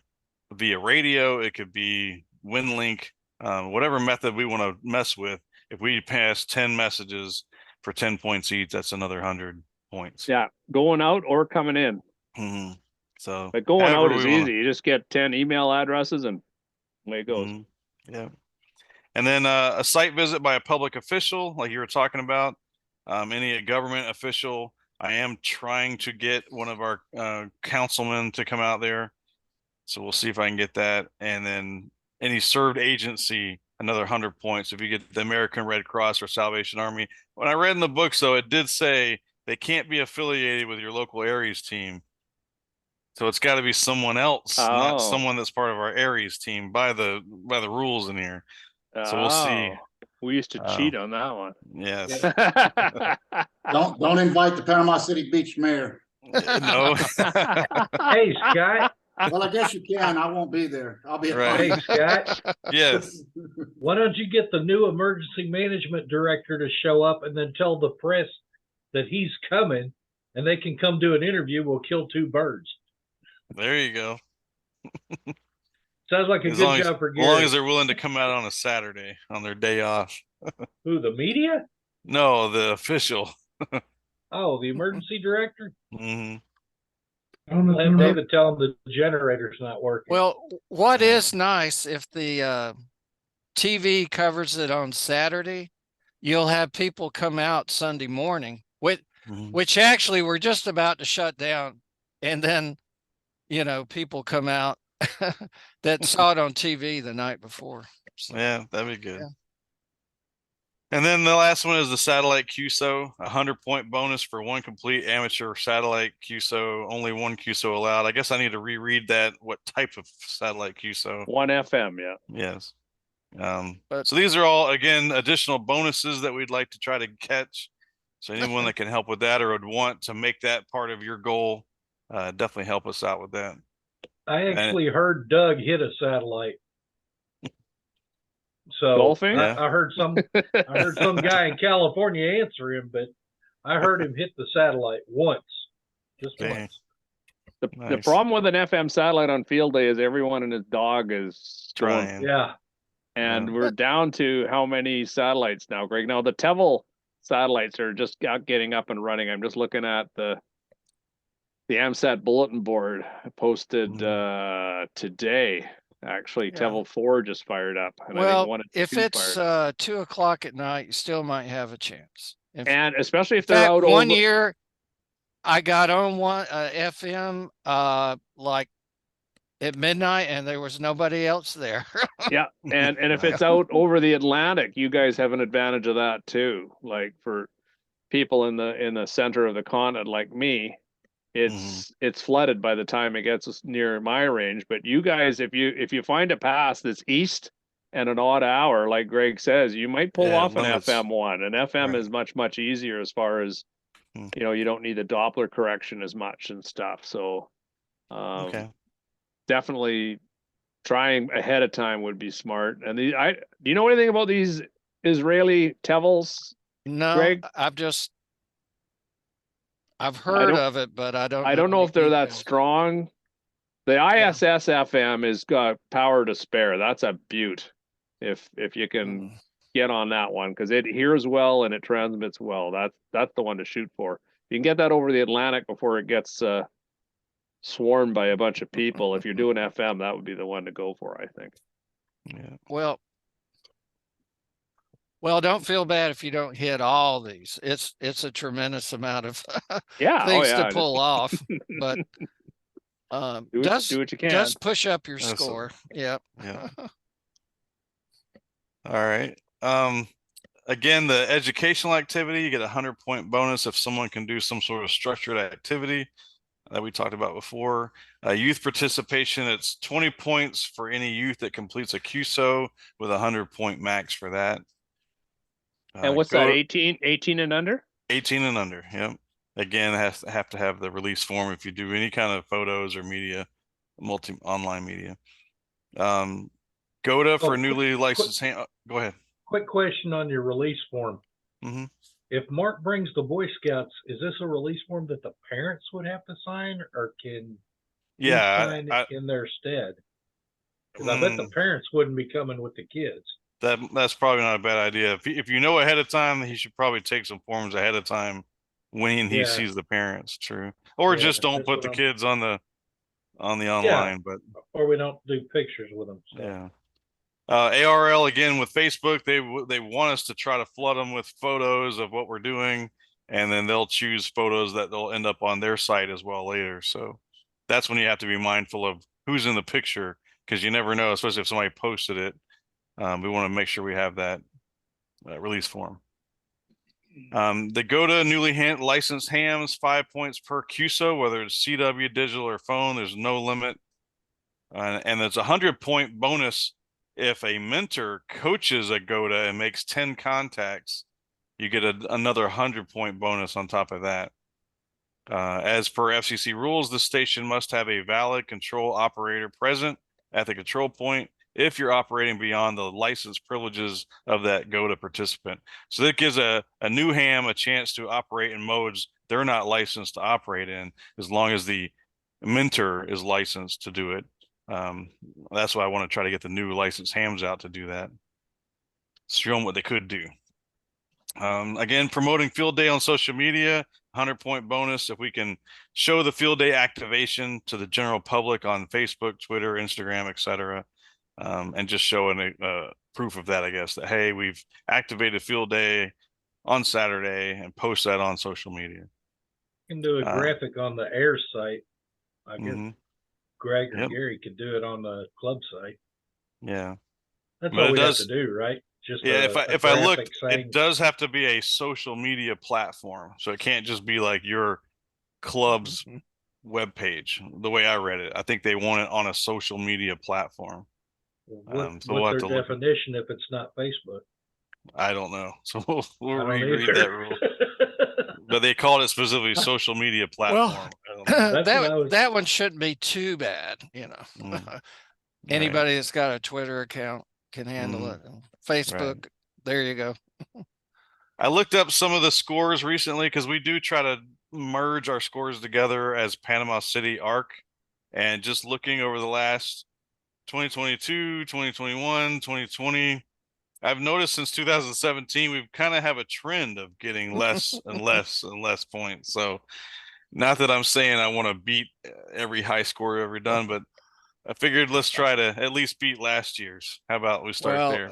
via radio, it could be WinLink, whatever method we want to mess with. If we pass 10 messages for 10 points each, that's another 100 points. Yeah. Going out or coming in. Mm-hmm. So, But going out however is we wanna- easy. You just get 10 email addresses and away it goes. Mm-hmm. Yeah. And then a site visit by a public official, like you were talking about, any government official. I am trying to get one of our councilmen to come out there. So we'll see if I can get that. And then any served agency, another 100 points. If you get the American Red Cross or Salvation Army. When I read in the books, though, it did say they can't be affiliated with your local Aries team. So it's got to be someone else, not Oh. someone that's part of our Aries team by the rules in here. So we'll see. We used to cheat on that one. Yes. Don't invite the Panama City Beach mayor. No. Hey, Scott. Well, I guess you can. I won't be there. I'll be at Right. Hey, Scott. Yes. Why don't you get the new emergency management director to show up and then tell the press that he's coming and they can come do an interview? We'll kill two birds. There you go. Sounds like a As good long job as, for as Gary. long as they're willing to come out on a Saturday on their day off. Who, the media? No, the official. Oh, the emergency director? Hmm. I'll have David tell him the generator's not working. Well, what is nice if the TV covers it on Saturday, you'll have people come out Sunday morning, which actually we're just about to shut down, and then people come out that saw it on TV the night before. So, Yeah, that'd be good. And then the last one is the satellite QSO, 100-point bonus for one complete amateur satellite QSO, only one QSO allowed. I guess I need to reread that. What type of satellite QSO? 1 FM, yeah. Yes. But- So these are all, again, additional bonuses that we'd like to try to catch. So anyone that can help with that or would want to make that part of your goal, definitely help us out with that. I actually heard Doug hit a satellite. So Golfing? I heard some guy in California answer him, but I heard him hit the satellite once, just Okay. once. The Nice. problem with an FM satellite on field day is everyone and his dog is going. Trying. Yeah, And Yeah. we're down to how many satellites now, Greg? Now the Tevel satellites are just getting up and running. I'm just looking at the AMSAT bulletin board posted today. Actually, Yeah. Tevel 4 just fired up, and I Well, think 1 and if 2 it's fired. 2 o'clock at night, you still might have a chance. And especially if In they're fact, out one over. year I got on one FM like at midnight, and there was nobody else there. Yeah, and if it's out over the Atlantic, you guys have an advantage of that too. Like for people in the center of the continent like me, it's flooded by the time it gets near my range. But you guys, if you find a pass that's east and an odd hour, like Greg says, you might pull off an limits. FM one. An FM Right. is much easier as far as you don't need the Doppler correction as much and stuff. So Okay. definitely trying ahead of time would be smart. And do you know anything about these Israeli Tevels? No, Greg? I've heard of it, but I don't know if they're that details. strong. The ISS FM has got power to spare. That's a beaut. If you can get on that one, because it hears well and it transmits well. That's the one to shoot for. You can get that over the Atlantic before it gets swarmed by a bunch of people. If you're doing FM, that would be the one to go for, I think. Yeah. Well, don't feel bad if you don't hit all these. It's a tremendous amount of Yeah, things to pull off, but do what you can. does push up your That's score. Yep. Yeah. All right. Again, the educational activity, you get a 100-point bonus if someone can do some sort of structured activity that we talked about before. Youth participation, it's 20 points for any youth that completes a QSO with a 100-point max for that. And what's that, 18 and under? 18 and under, yep. Again, have to have the release form if you do any kind of photos or media, online media. GOTA for newly licensed go ahead. quick question on your release form. Mm-hmm. If Mark brings the Boy Scouts, is this a release form that the parents would have to sign, or can he sign it in their stead? Because I bet the parents wouldn't be coming with the kids. That's probably not a bad idea. If you know ahead of time, he should probably take some forms ahead of time when he sees the parents. True, or just don't put the kids on the online. But or we don't do pictures with them. So. Yeah. ARRL again with Facebook, they want us to try to flood them with photos of what we're doing, and then they'll choose photos that they'll end up on their site as well later. So that's when you have to be mindful of who's in the picture, because you never know, especially if somebody posted it. We want to make sure we have that release form. The GOTA newly licensed hams, 5 points per QSO, whether it's CW, digital, or phone. There's no limit, and there's a 100-point bonus if a mentor coaches a GOTA and makes 10 contacts. You get another 100-point bonus on top of that. As per FCC rules, the station must have a valid control operator present at the control point if you're operating beyond the license privileges of that GOTA participant. So that gives a new ham a chance to operate in modes they're not licensed to operate in, as long as the mentor is licensed to do it. That's why I want to try to get the new licensed hams out to do that. Show them what they could do. Again, promoting field day on social media, 100-point bonus if we can show the field day activation to the general public on Facebook, Twitter, Instagram, etc. And just showing proof of that, I guess, that, hey, we've activated field day on Saturday, and post that on social media. You can do a graphic on the AIR site. I guess Greg or Yep. Gary could do it on the club site. Yeah. That's But all we have to do, right? Just Yeah, a if I look, graphic saying, it does have to be a social media platform. So it can't just be like your club's webpage, the way I read it. I think they want it on a social media platform. So we'll what's have their to look. definition if it's not Facebook? I don't know. So we'll I don't reread either. that rule. But they called it specifically social media platform. I don't know. That's what I was- that one shouldn't be too bad, you know. Mm. Anybody that's got a Twitter account can handle it. Facebook, there you go. I looked up some of the scores recently because we do try to merge our scores together as Panama City ARC. And just looking over the last 2022, 2021, 2020, I've noticed since 2017, we've kind of have a trend of getting less and less and less points. So not that I'm saying I want to beat every high score ever done, but I figured let's try to at least beat last year's. How about we start there?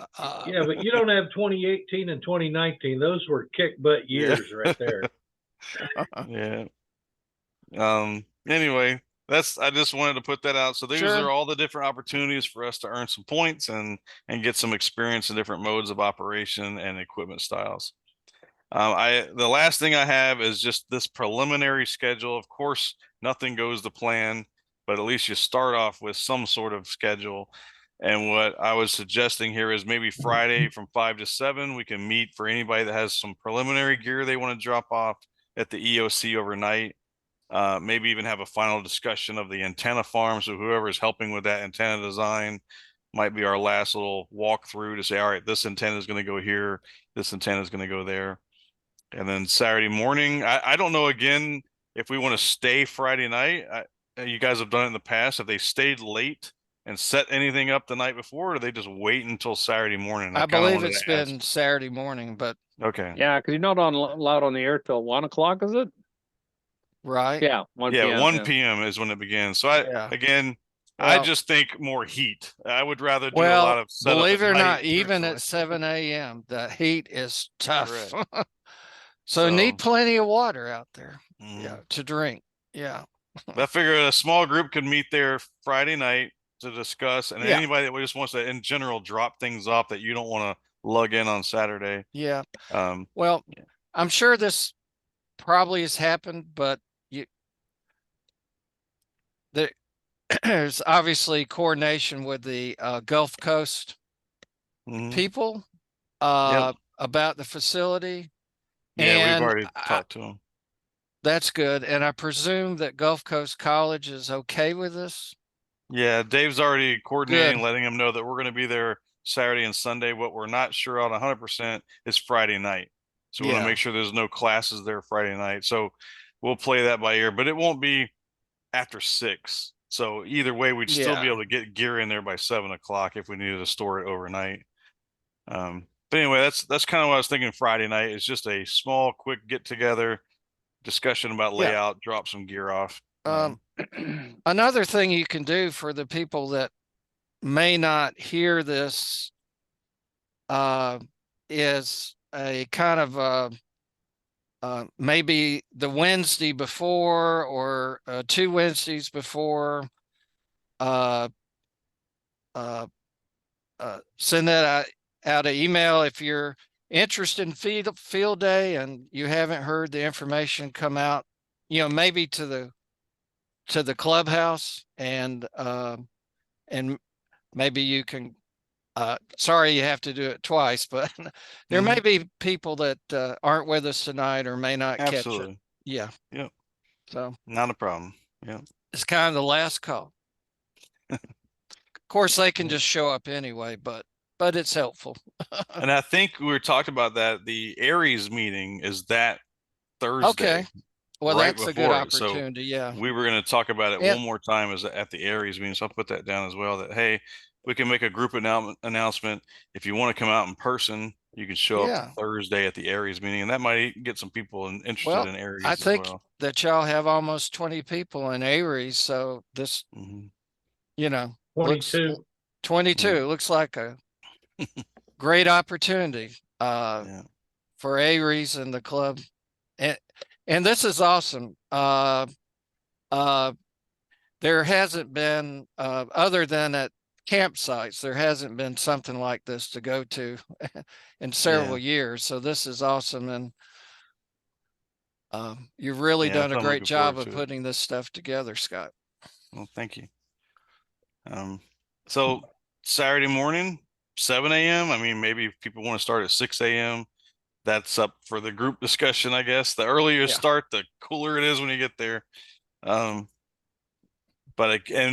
Yeah, but you don't have 2018 and 2019. Those were kick butt years right there. Yeah. Anyway, I just wanted to put that out. So these are all the different opportunities for us to earn some points and get some experience in different modes of operation and equipment styles. The last thing I have is just this preliminary schedule. Of course, nothing goes to plan, but at least you start off with some sort of schedule. And what I was suggesting here is maybe Friday from 5 to 7, we can meet for anybody that has some preliminary gear they want to drop off at the EOC overnight. Maybe even have a final discussion of the antenna farm. So whoever is helping with that antenna design might be our last little walkthrough to say, all right, this antenna is going to go here. This antenna is going to go there. And then Saturday morning, I don't know, again, if we want to stay Friday night. You guys have done it in the past. Have they stayed late and set anything up the night before, or do they just wait until Saturday morning? I believe it's been Saturday morning, but okay. Yeah, because you're not allowed on the air till 1 o'clock, is it? Right. Yeah, 1 p.m. 1 p.m. is when it begins. So I just think more heat. I would rather do a lot of setup. Believe it or not, personally. even at 7 a.m., the heat is tough. So need plenty of water out there. Yeah, to drink. Yeah. I figure a small group could meet there Friday night to discuss, and anybody that just wants to, in general, drop things off that you don't want to lug in on Saturday. Yeah. I'm sure this probably has happened, but there's obviously coordination with the Gulf Coast people about the facility. Yeah, we've already talked to them. That's good. And I presume that Gulf Coast College is okay with this? Yeah, Dave's already coordinating, letting them know that we're going to be there Saturday and Sunday. What we're not sure on 100% is Friday night. So we want to make sure there's no classes there Friday night. So we'll play that by ear, but it won't be after 6. So either way, we'd still be able to get gear in there by 7 o'clock if we needed to store it overnight. But anyway, that's kind of what I was thinking. Friday night is just a small, quick get together, discussion about layout, drop some gear off. Another thing you can do for the people that may not hear this is a kind of maybe the Wednesday before or 2 Wednesdays before, send that out an email if you're interested in field day and you haven't heard the information come out, maybe to the clubhouse, and maybe you can, sorry you have to do it twice, but there may be people that aren't with us tonight or may not catch it. Yeah. Yep. So not a problem. Yeah. It's kind of the last call. Of course, they can just show up anyway, but it's helpful. And I think we were talking about that. The Aries meeting is that Thursday. Okay. Well, that's a good opportunity. So we were going to talk about it one more time as at the Aries meeting. So I'll put that down as well, that, hey, we can make a group announcement. If you want to come out in person, you can show up Thursday at the Aries meeting, and that might get some people interested in Aries. I think that y'all have almost 20 people in Aries. So this, 22. 22 looks like a great opportunity for Aries and the club. And this is awesome. There hasn't been, other than at campsites. There hasn't been something like this to go to in several years. So this is awesome. And you've really Yeah, done so a I'm great looking job forward of to it. putting this stuff together, Scott. Well, thank you. So Saturday morning, 7 a.m. I mean, maybe if people want to start at 6 a.m. That's up for the group discussion, I guess. The earlier you Yeah. start, the cooler it is when you get there. And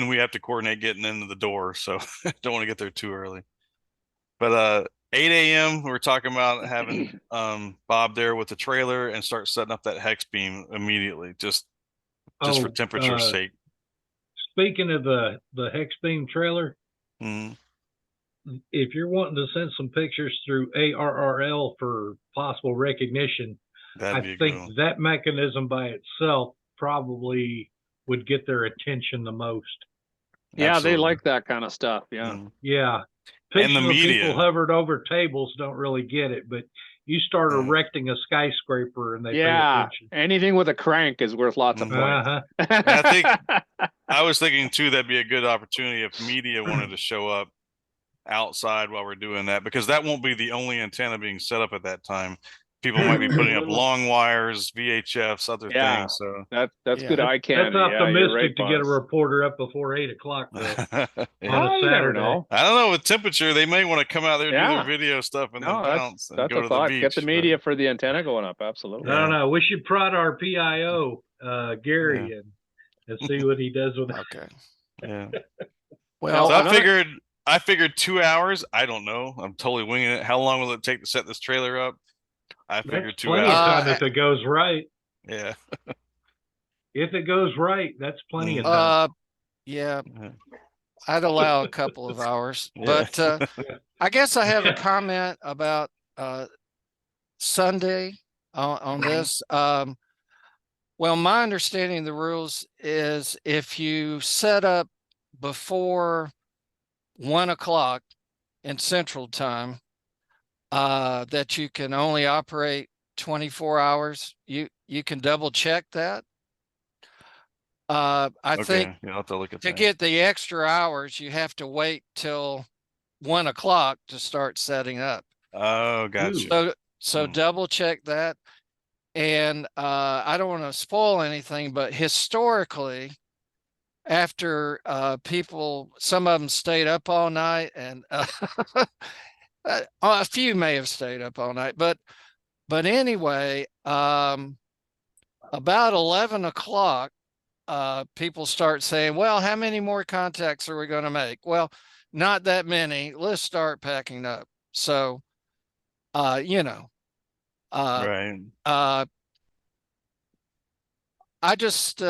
we have to coordinate getting into the door, so don't want to get there too early. But 8 a.m. we're talking about having Bob there with the trailer and start setting up that hex beam immediately, just for temperature's sake. Speaking of the hex beam trailer, Mhm. if you're wanting to send some pictures through ARRL for possible recognition, That'd be I a good think one. that mechanism by itself probably would get their attention the most. Yeah, Absolutely. they like that kind of stuff. Yeah. Mhm. Yeah. And the Pictures of media. people hovered over tables don't really get it, but you start Yeah. erecting a skyscraper and they pay Yeah. attention. Anything with a crank is worth lots of points. Uh-huh. And I think I was thinking too that'd be a good opportunity if media wanted to show up outside while we're doing that, because that won't be the only antenna being set up at that time. People might be putting up long wires, VHFs, other Yeah. things. So That's Yeah. good eye candy. That's Yeah, you're optimistic right, to get a boss. reporter up before 8 o'clock though, yeah. on a You never Saturday. know. I don't know, with temperature, they may want to come out there and do Yeah. their video stuff and No, then bounce and that's go a to thought. the beach. Get the media for the antenna going up. Absolutely. I don't know. We should prod our PIO, Gary, and see what he does with it. Okay. Yeah. Well, So another- I figured 2 hours. I don't know. I'm totally winging it. How long will it take to set this trailer up? I figured That's 2 plenty of hours. time if it goes right. Yeah. If it goes right, that's plenty of time. yeah, Yeah. I'd allow a couple of hours, Yeah. but I guess I have a comment about Sunday on this. Well, my understanding of the rules is if you set up before 1 o'clock in Central Time, that you can only operate 24 hours. You can double check that. I think Yeah, I'll have to look at to that. get the extra hours, you have to wait till 1 o'clock to start setting up. Oh, gotcha. So double check that. And I don't want to spoil anything, but historically, after people, some of them stayed up all night, and a few may have stayed up all night, but anyway, about 11 o'clock, people start saying, well, how many more contacts are we going to make? Well, not that many. Let's start packing up. So, Right. I just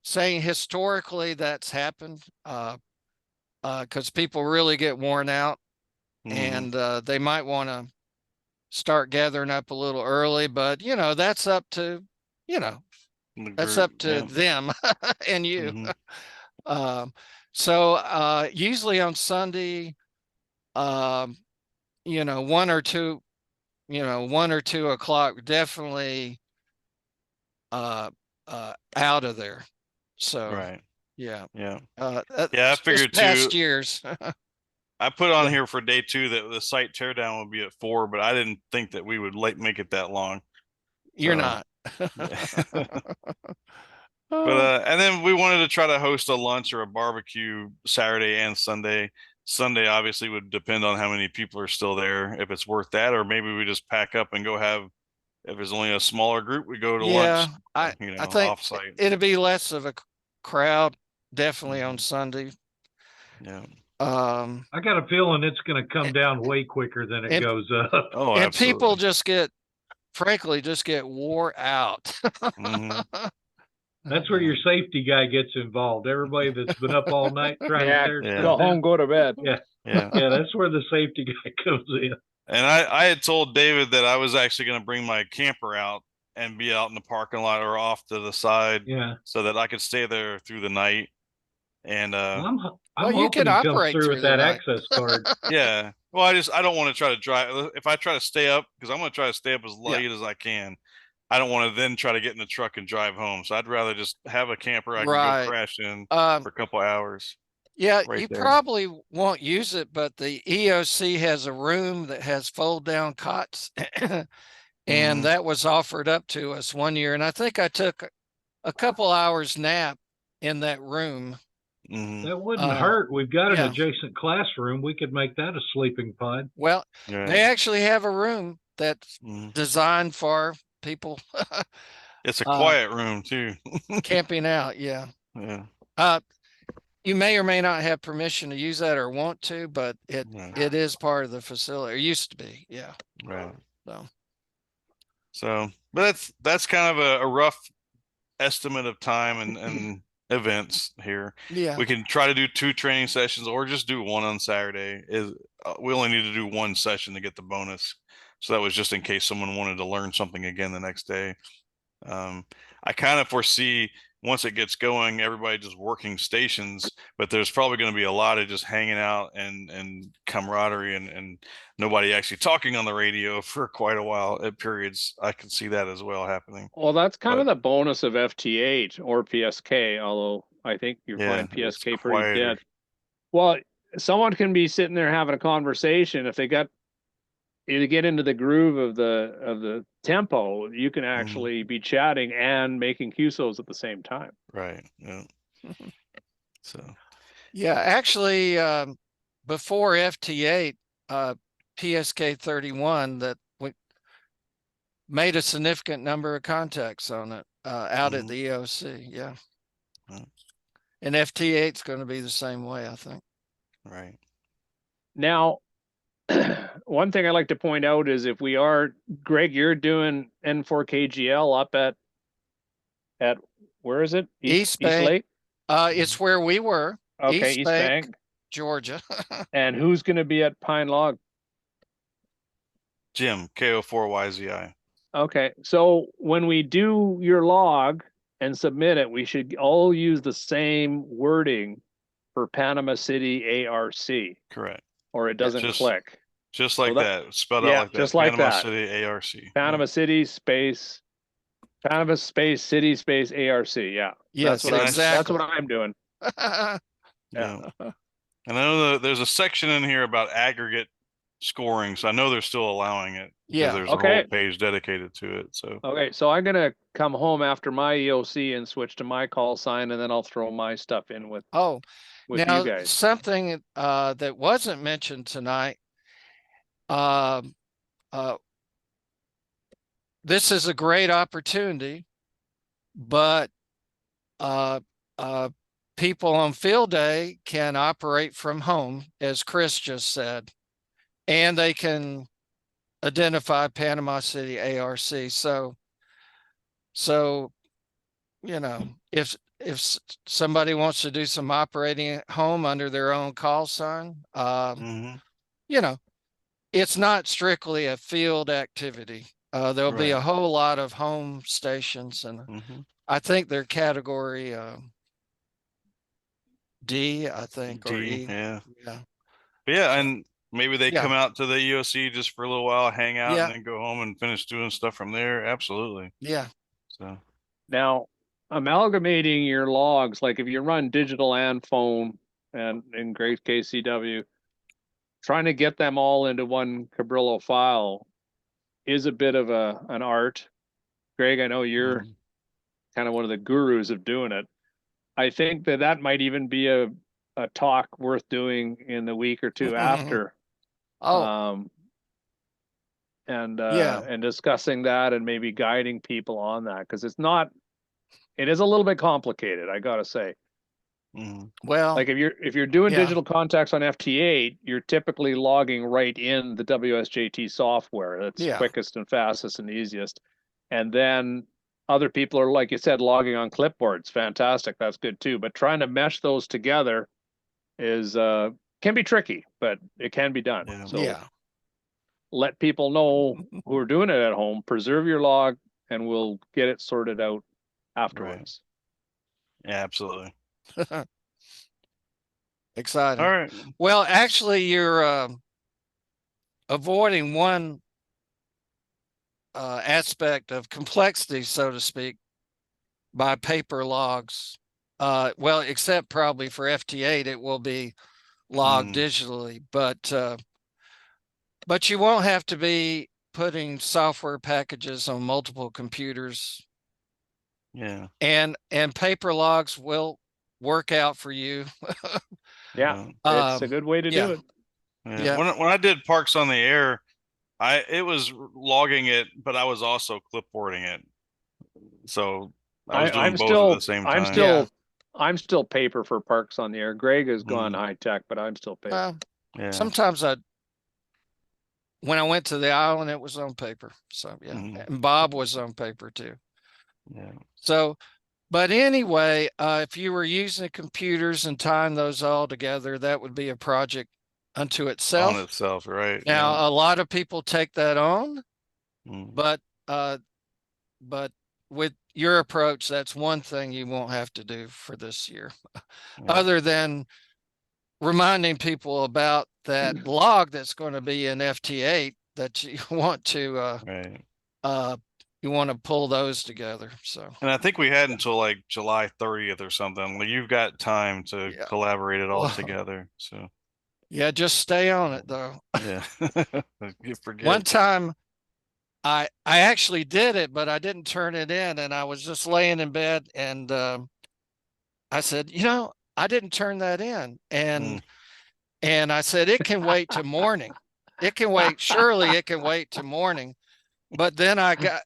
saying historically that's happened because people really get worn out, and they might want to start gathering up a little early, but that's up to them and you. So usually on Sunday, 1 or 2, 1 or 2 o'clock, definitely out of there. So Right. yeah. I figured past too. years. I put on here for day 2 that the site teardown would be at 4, but I didn't think that we would make it that long. You're not. But and then we wanted to try to host a lunch or a barbecue Saturday and Sunday. Sunday obviously would depend on how many people are still there, if it's worth that, or maybe we just pack up and go have. If there's only a smaller group, we go to lunch. I think offsite. it'll be less of a crowd, definitely on Sunday. Yeah. I got a feeling it's going to come down way quicker than it goes up. Oh, and absolutely. people just get wore out. That's where your safety guy gets involved. Everybody that's been up all night trying to tear stuff go home, down. go to bed. Yeah, that's where the safety guy comes in. And I had told David that I was actually going to bring my camper out and be out in the parking lot or off to the side, so that I could stay there through the night. And I'm you hoping can he comes operate through through with the that night. access card. yeah, well, I don't want to try to drive. If I try to stay up, because I'm going to try to stay up as late as I can. I don't want to then try to get in the truck and drive home. So I'd rather just have a camper I can go crash in for a couple hours. Yeah, right you there. probably won't use it, but the EOC has a room that has fold down cots. And that was offered up to us one year. And I think I took a couple hours nap in that room. That wouldn't hurt. We've got an yeah. adjacent classroom. We could make that a sleeping pod. Well, they actually have a room that's designed for people. It's a quiet room too. Camping out. Yeah. Yeah. You may or may not have permission to use that or want to, but it is part of the facility. It used to be. Yeah. Right. So, but that's kind of a rough estimate of time and events here. Yeah. We can try to do 2 training sessions or just do one on Saturday. We only need to do 1 session to get the bonus. So that was just in case someone wanted to learn something again the next day. I kind of foresee once it gets going, everybody just working stations, but there's probably going to be a lot of just hanging out and camaraderie and nobody actually talking on the radio for quite a while at periods. I can see that as well happening. Well, that's kind of the bonus of FT8 or PSK, although I think you're find PSK pretty dead. Well, someone can be sitting there having a conversation. If they get into the groove of the tempo, you can actually be chatting and making QSOs at the same time. Right. Yeah. So. Yeah, actually, before FT8, PSK 31, that we made a significant number of contacts on it out at the EOC. Yeah. And FT8 is going to be the same way, I think. Right. Now, one thing I like to point out is if we are, Greg, you're doing N4KGL up at where is it? East Lake. It's where we were. Okay, East Bank, Georgia. And who's going to be at Pine Log? Jim, KO4YZI. Okay, so when we do your log and submit it, we should all use the same wording for Panama City ARC. Correct. Or it doesn't click. Just like that. Spelled out like that. Just like Panama that. City ARC. Panama City space Panama space city space ARC. Yeah. Yes, that's what I'm doing. Yeah. And I know there's a section in here about aggregate scoring, so I know they're still allowing it. Yeah. There's a whole page dedicated to it. So so I'm gonna come home after my EOC and switch to my call sign, and then I'll throw my stuff in with now, you guys. Something that wasn't mentioned tonight. This is a great opportunity, but people on field day can operate from home, as Chris just said, and they can identify Panama City ARC. So, you know, if somebody wants to do some operating at home under their own call sign, you know, it's not strictly a field activity. There'll be a whole lot of home stations, and I think they're category D, I think, or E. Yeah. And maybe they come out to the EOC just for a little while, hang out, and then go home and finish doing stuff from there. Absolutely. Yeah. So now, amalgamating your logs, like if you run digital and phone, and in Greg's case CW, trying to get them all into one Cabrillo file is a bit of an art. Greg, I know you're kind of one of the gurus of doing it. I think that might even be a talk worth doing in the week or two after. And discussing that and maybe guiding people on that, because it is a little bit complicated, I gotta say. Well, like if you're doing digital contacts on FT8, you're typically logging right in the WSJT software. That's quickest and fastest and easiest. And then other people are, like you said, logging on clipboards. Fantastic. That's good too. But trying to mesh those together is can be tricky, but it can be done. Let people know who are doing it at home, preserve your log, and we'll get it sorted out afterwards. Yeah, absolutely. Exciting. All right. Well, actually, you're avoiding one aspect of complexity, so to speak, by paper logs. Well, except probably for FT8, it will be logged digitally, but you won't have to be putting software packages on multiple computers. Yeah. And paper logs will work out for you. Yeah, it's a good way to do it. Yeah. When I did Parks on the Air, it was logging it, but I was also clipboarding it. So I was doing both at the same time. I'm still paper for Parks on the Air. Greg has gone high tech, but I'm still paper. Sometimes when I went to the island, it was on paper. So and Bob was on paper too. Yeah. So, but anyway, if you were using the computers and tying those all together, that would be a project unto itself. On itself, right? Now, a lot of people take that on, but with your approach, that's one thing you won't have to do for this year, other than reminding people about that log that's going to be in FT8 that you want to you want to pull those together. So, and I think we had until like July 30th or something. Like, you've got time to collaborate it all together. So yeah, just stay on it though. Yeah. You forget. One time I actually did it, but I didn't turn it in, and I was just laying in bed, and I said, I didn't turn that in, and I said, it can wait till morning. It can wait. Surely it can wait till morning. But then I got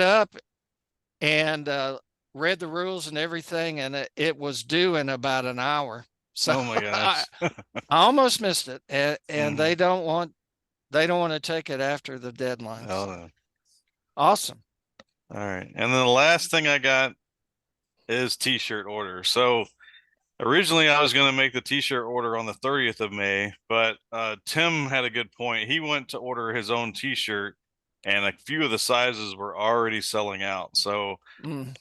up and read the rules and everything, and it was due in about an hour. So oh my gosh. I almost missed it, and they don't want to take it after the deadline. Oh, so. no. Awesome. All right. And then the last thing I got is t-shirt order. So originally I was going to make the t-shirt order on the 30th of May, but Tim had a good point. He went to order his own t-shirt, and a few of the sizes were already selling out. So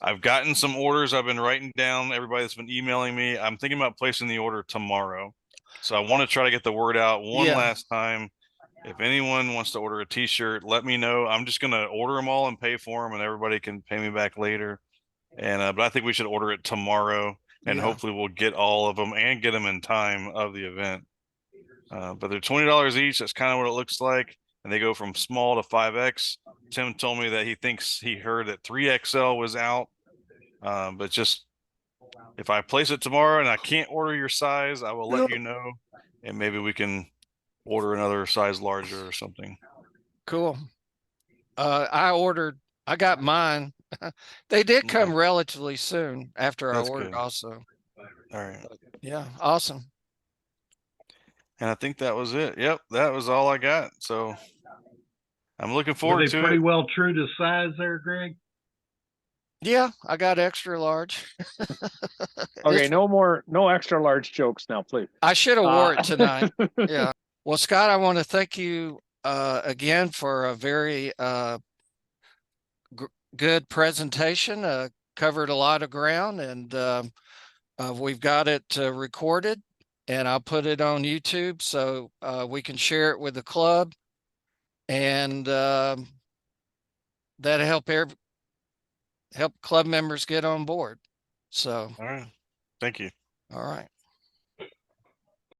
I've gotten some orders. I've been writing down everybody that's been emailing me. I'm thinking about placing the order tomorrow. So I want to try to get the word out one last time. If anyone wants to order a t-shirt, let me know. I'm just going to order them all and pay for them, and everybody can pay me back later. And but I think we should order it tomorrow, and hopefully we'll get all of them and get them in time of the event. But they're $20 each. That's kind of what it looks like. And they go from small to 5X. Tim told me that he thinks he heard that 3XL was out. But just if I place it tomorrow and I can't order your size, I will let you know, and maybe we can order another size larger or something. Cool. I got mine. They did come relatively soon after I ordered also. All right. Yeah. Awesome. And I think that was it. Yep. That was all I got. So I'm looking forward to it. Pretty well true to size there, Greg? Yeah, I got extra large. Okay, no extra large jokes now, please. I should have wore it tonight. Yeah. Well, Scott, I want to thank you again for a very good presentation. Covered a lot of ground, and we've got it recorded, and I'll put it on YouTube so we can share it with the club, and that'll help club members get on board. So, all right. Thank you. All right.